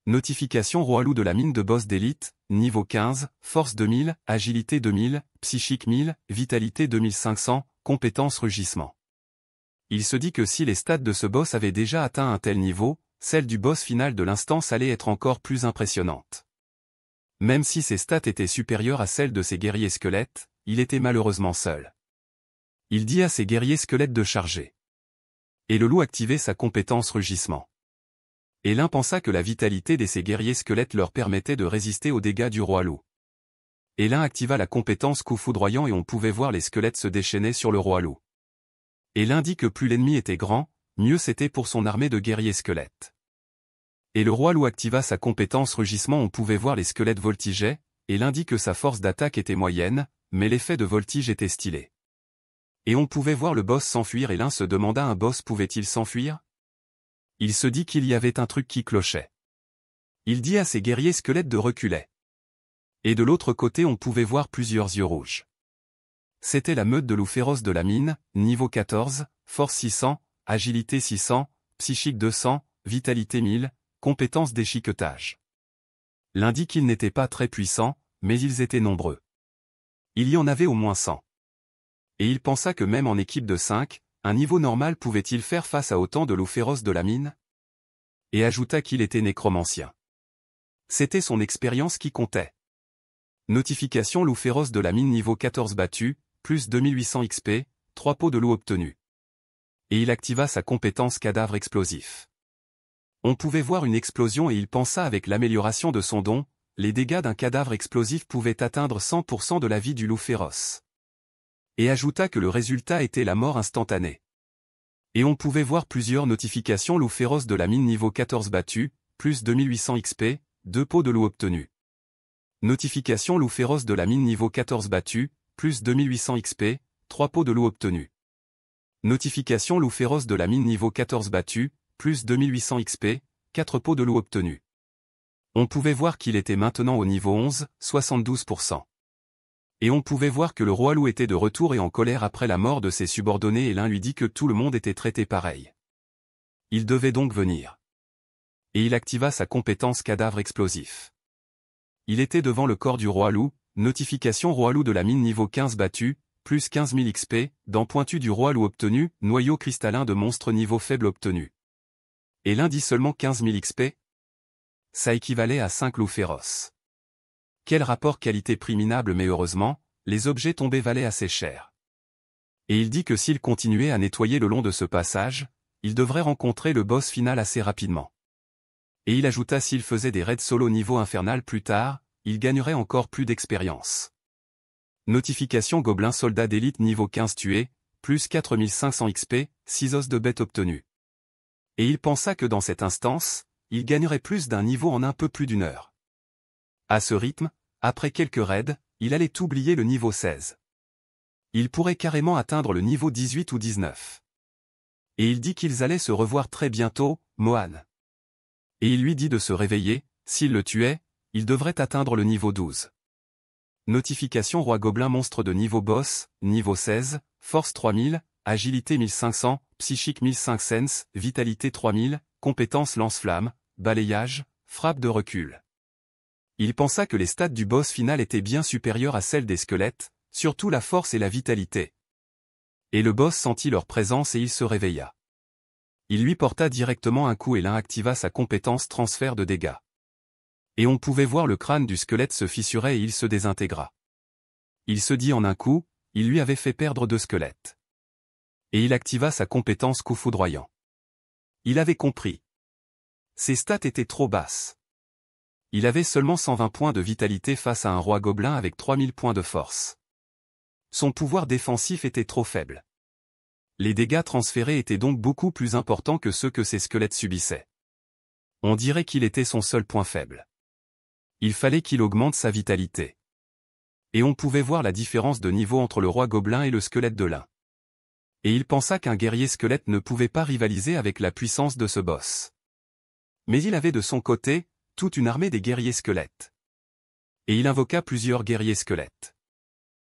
Notification Roi-Loup de la mine de boss d'élite, niveau 15, force 2000, agilité 2000, psychique 1000, vitalité 2500, compétence rugissement. Il se dit que si les stats de ce boss avaient déjà atteint un tel niveau, celle du boss final de l'instance allait être encore plus impressionnante. Même si ses stats étaient supérieures à celles de ses guerriers squelettes, il était malheureusement seul. Il dit à ses guerriers squelettes de charger. Et le loup activait sa compétence rugissement. Et l'un pensa que la vitalité de ses guerriers squelettes leur permettait de résister aux dégâts du roi loup. Et l'un activa la compétence coup foudroyant et on pouvait voir les squelettes se déchaîner sur le roi loup. Et l'un dit que plus l'ennemi était grand, mieux c'était pour son armée de guerriers squelettes. Et le roi loup activa sa compétence rugissement, on pouvait voir les squelettes voltiger, et l'un dit que sa force d'attaque était moyenne, mais l'effet de voltige était stylé. Et on pouvait voir le boss s'enfuir et l'un se demanda un boss pouvait-il s'enfuir? Il se dit qu'il y avait un truc qui clochait. Il dit à ses guerriers squelettes de reculer. Et de l'autre côté on pouvait voir plusieurs yeux rouges. C'était la meute de loups féroces de la mine, niveau 14, force 600, agilité 600, psychique 200, vitalité 1000, compétence déchiquetage. L'un dit qu'ils n'étaient pas très puissants, mais ils étaient nombreux. Il y en avait au moins 100. Et il pensa que même en équipe de 5, un niveau normal pouvait-il faire face à autant de loups féroces de la mine? Et ajouta qu'il était nécromancien. C'était son expérience qui comptait. Notification loup féroce de la mine niveau 14 battu, plus 2800 XP, 3 pots de loup obtenus. Et il activa sa compétence cadavre explosif. On pouvait voir une explosion et il pensa avec l'amélioration de son don, les dégâts d'un cadavre explosif pouvaient atteindre 100% de la vie du loup féroce. Et ajouta que le résultat était la mort instantanée. Et on pouvait voir plusieurs notifications loup féroce de la mine niveau 14 battu, plus 2800 XP, 2 pots de loup obtenus. Notification loup féroce de la mine niveau 14 battu, plus 2800 XP, 3 pots de loup obtenus. Notification loup féroce de la mine niveau 14 battu, plus 2800 XP, 4 pots de loup obtenus. On pouvait voir qu'il était maintenant au niveau 11, 72%. Et on pouvait voir que le roi loup était de retour et en colère après la mort de ses subordonnés et l'un lui dit que tout le monde était traité pareil. Il devait donc venir. Et il activa sa compétence cadavre explosif. Il était devant le corps du roi loup, notification roi loup de la mine niveau 15 battu, plus 15 000 XP, dent pointue du roi loup obtenu, noyau cristallin de monstre niveau faible obtenu. Et l'un dit seulement 15 000 XP? Ça équivalait à 5 loups féroces. Quel rapport qualité-prix minable, mais heureusement, les objets tombés valaient assez cher. Et il dit que s'il continuait à nettoyer le long de ce passage, il devrait rencontrer le boss final assez rapidement. Et il ajouta s'il faisait des raids solo niveau infernal plus tard, il gagnerait encore plus d'expérience. Notification gobelin soldat d'élite niveau 15 tué, plus 4500 XP, 6 os de bête obtenus. Et il pensa que dans cette instance, il gagnerait plus d'un niveau en un peu plus d'une heure. À ce rythme, après quelques raids, il allait oublier le niveau 16. Il pourrait carrément atteindre le niveau 18 ou 19. Et il dit qu'ils allaient se revoir très bientôt, Mohan. Et il lui dit de se réveiller, S'il le tuait, il devrait atteindre le niveau 12. Notification Roi Gobelin monstre de niveau boss, niveau 16, force 3000, agilité 1500, psychique 1500, vitalité 3000, compétence lance-flamme, balayage, frappe de recul. Il pensa que les stats du boss final étaient bien supérieures à celles des squelettes, surtout la force et la vitalité. Et le boss sentit leur présence et il se réveilla. Il lui porta directement un coup et l'un activa sa compétence transfert de dégâts. Et on pouvait voir le crâne du squelette se fissurer et il se désintégra. Il se dit en un coup, il lui avait fait perdre 2 squelettes. Et il activa sa compétence coup foudroyant. Il avait compris. Ses stats étaient trop basses. Il avait seulement 120 points de vitalité face à un roi gobelin avec 3000 points de force. Son pouvoir défensif était trop faible. Les dégâts transférés étaient donc beaucoup plus importants que ceux que ses squelettes subissaient. On dirait qu'il était son seul point faible. Il fallait qu'il augmente sa vitalité. Et on pouvait voir la différence de niveau entre le roi gobelin et le squelette de l'un. Et il pensa qu'un guerrier squelette ne pouvait pas rivaliser avec la puissance de ce boss. Mais il avait de son côté, toute une armée des guerriers squelettes. Et il invoqua plusieurs guerriers squelettes.